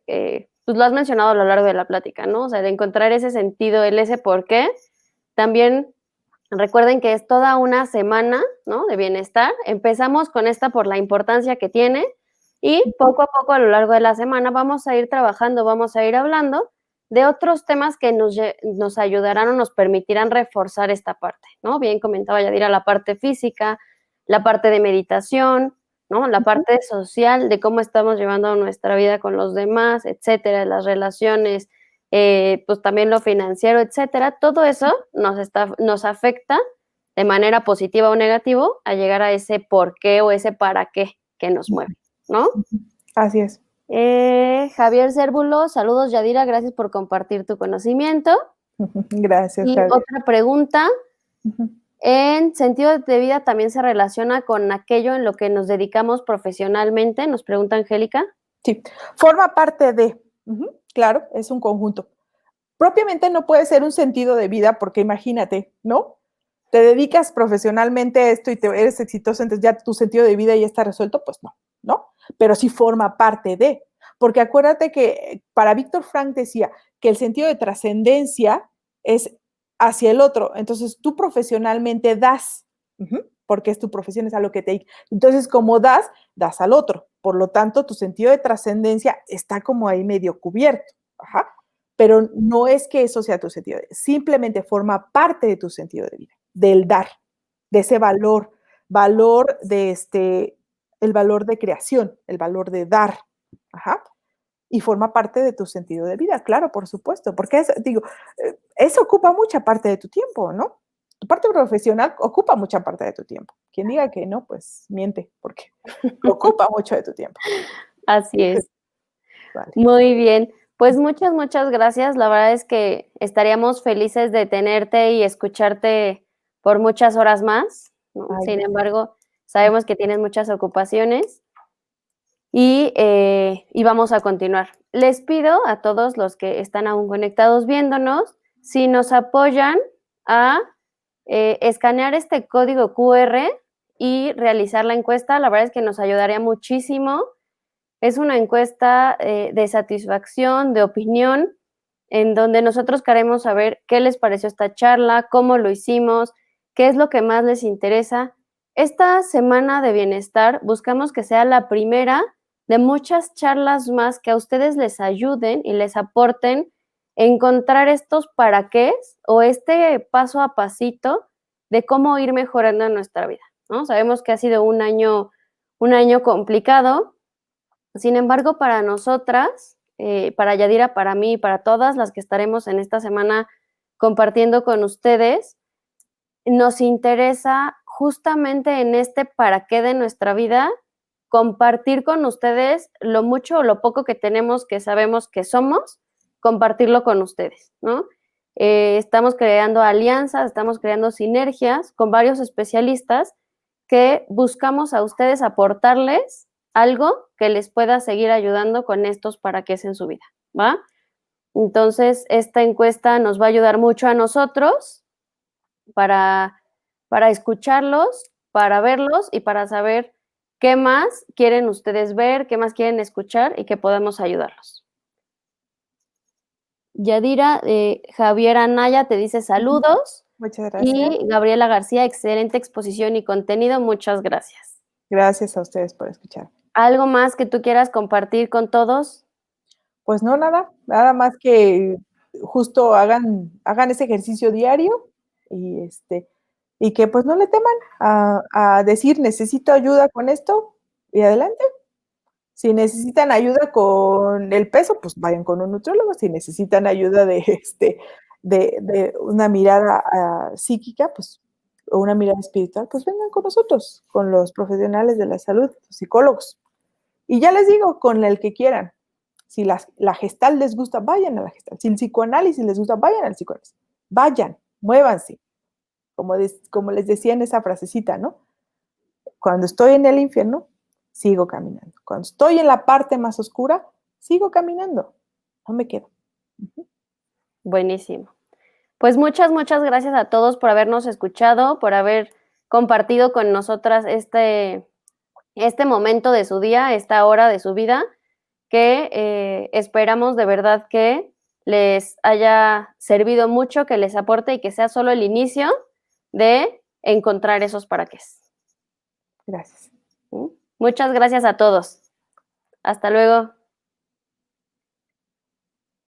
pues, lo has mencionado a lo largo de la plática, ¿no? O sea, de encontrar ese sentido, ese por qué. También recuerden que es toda una semana, ¿no?, de bienestar. Empezamos con esta por la importancia que tiene y ujú, poco a poco a lo largo de la semana vamos a ir trabajando, vamos a ir hablando de otros temas que nos ayudarán o nos permitirán reforzar esta parte, ¿no? Bien comentaba Yadira, la parte física, la parte de meditación, ¿no? La ujú. parte social de cómo estamos llevando nuestra vida con los demás, etcétera, las relaciones, pues también lo financiero, etcétera. Todo eso nos afecta de manera positiva o negativo a llegar a ese por qué o ese para qué que nos mueve, ¿no? Ujú. Así es. Javier Cérvulo, saludos Yadira, gracias por compartir tu conocimiento. Gracias, Y Javier. otra pregunta, Ujú. ¿en sentido de vida también se relaciona con aquello en lo que nos dedicamos profesionalmente? Nos pregunta Angélica. Sí, forma parte de, claro, es un conjunto. Propiamente no puede ser un sentido de vida porque imagínate, ¿no? Te dedicas profesionalmente a esto y te eres exitoso, entonces ya tu sentido de vida ya está resuelto, pues no, ¿no? Pero sí forma parte de, porque acuérdate que para Víctor Frank decía que el sentido de trascendencia es hacia el otro, entonces tú profesionalmente das, porque es tu profesión, es a lo que te... Entonces, como das, das al otro, por lo tanto, tu sentido de trascendencia está como ahí medio cubierto, ajá, pero no es que eso sea tu sentido de vida, simplemente forma parte de tu sentido de vida, del dar, de ese valor, valor de el valor de creación, el valor de dar, ajá, y forma parte de tu sentido de vida, claro, por supuesto, porque digo, eso ocupa mucha parte de tu tiempo, ¿no? Tu parte profesional ocupa mucha parte de tu tiempo. Quien diga que no, pues miente, porque ocupa mucho de tu tiempo. Así es. Vale. Muy bien. Pues muchas, muchas gracias. La verdad es que estaríamos felices de tenerte y escucharte por muchas horas más, ¿no? Ay, Sin gracias. embargo, sabemos que tienes muchas ocupaciones y vamos a continuar. Les pido a todos los que están aún conectados viéndonos, si nos apoyan a escanear este código QR y realizar la encuesta. La verdad es que nos ayudaría muchísimo. Es una encuesta de satisfacción, de opinión, en donde nosotros queremos saber qué les pareció esta charla, cómo lo hicimos, qué es lo que más les interesa. Esta semana de bienestar buscamos que sea la primera de muchas charlas más que a ustedes les ayuden y les aporten encontrar estos para qué o este paso a pasito de cómo ir mejorando en nuestra vida, ¿no? Sabemos que ha sido un año complicado. Sin embargo, para nosotras, para Yadira, para mí y para todas las que estaremos en esta semana compartiendo con ustedes, nos interesa justamente en este para qué de nuestra vida, compartir con ustedes lo mucho o lo poco que tenemos, que sabemos que somos, compartirlo con ustedes, ¿no? Estamos creando alianzas, estamos creando sinergias con varios especialistas que buscamos a ustedes aportarles algo que les pueda seguir ayudando con estos para qué en su vida, ¿va? Entonces, esta encuesta nos va a ayudar mucho a nosotros para, para escucharlos, para verlos y para saber qué más quieren ustedes ver, qué más quieren escuchar y que podemos ayudarlos. Yadira, Javier Anaya te dice Ujú. saludos Muchas gracias. y Gabriela García, excelente exposición y contenido, muchas gracias. Gracias a ustedes por escuchar. ¿Algo más que tú quieras compartir con todos? Pues no, nada más que justo hagan ese ejercicio diario y, y que, pues, no le teman a decir: "Necesito ayuda con esto", y adelante. Si necesitan ayuda con el peso, pues vayan con un nutriólogo. Si necesitan ayuda de, de una mirada, psíquica, pues, o una mirada espiritual, pues vengan con nosotros, con los profesionales de la salud, los psicólogos. Y ya les digo, con el que quieran. Si la Gestalt les gusta, vayan a la Gestalt. Si el psicoanálisis les gusta, vayan al psicoanálisis. Vayan, muévanse. Como les decía en esa frasecita, ¿no? Cuando estoy en el infierno, sigo caminando. Cuando estoy en la parte más oscura, sigo caminando. No me quedo. Buenísimo. Pues muchas gracias a todos por habernos escuchado, por haber compartido con nosotras este momento de su día, esta hora de su vida, que esperamos de verdad que les haya servido mucho, que les aporte y que sea solo el inicio de encontrar esos para qué. Gracias. Muchas gracias a todos. Hasta luego.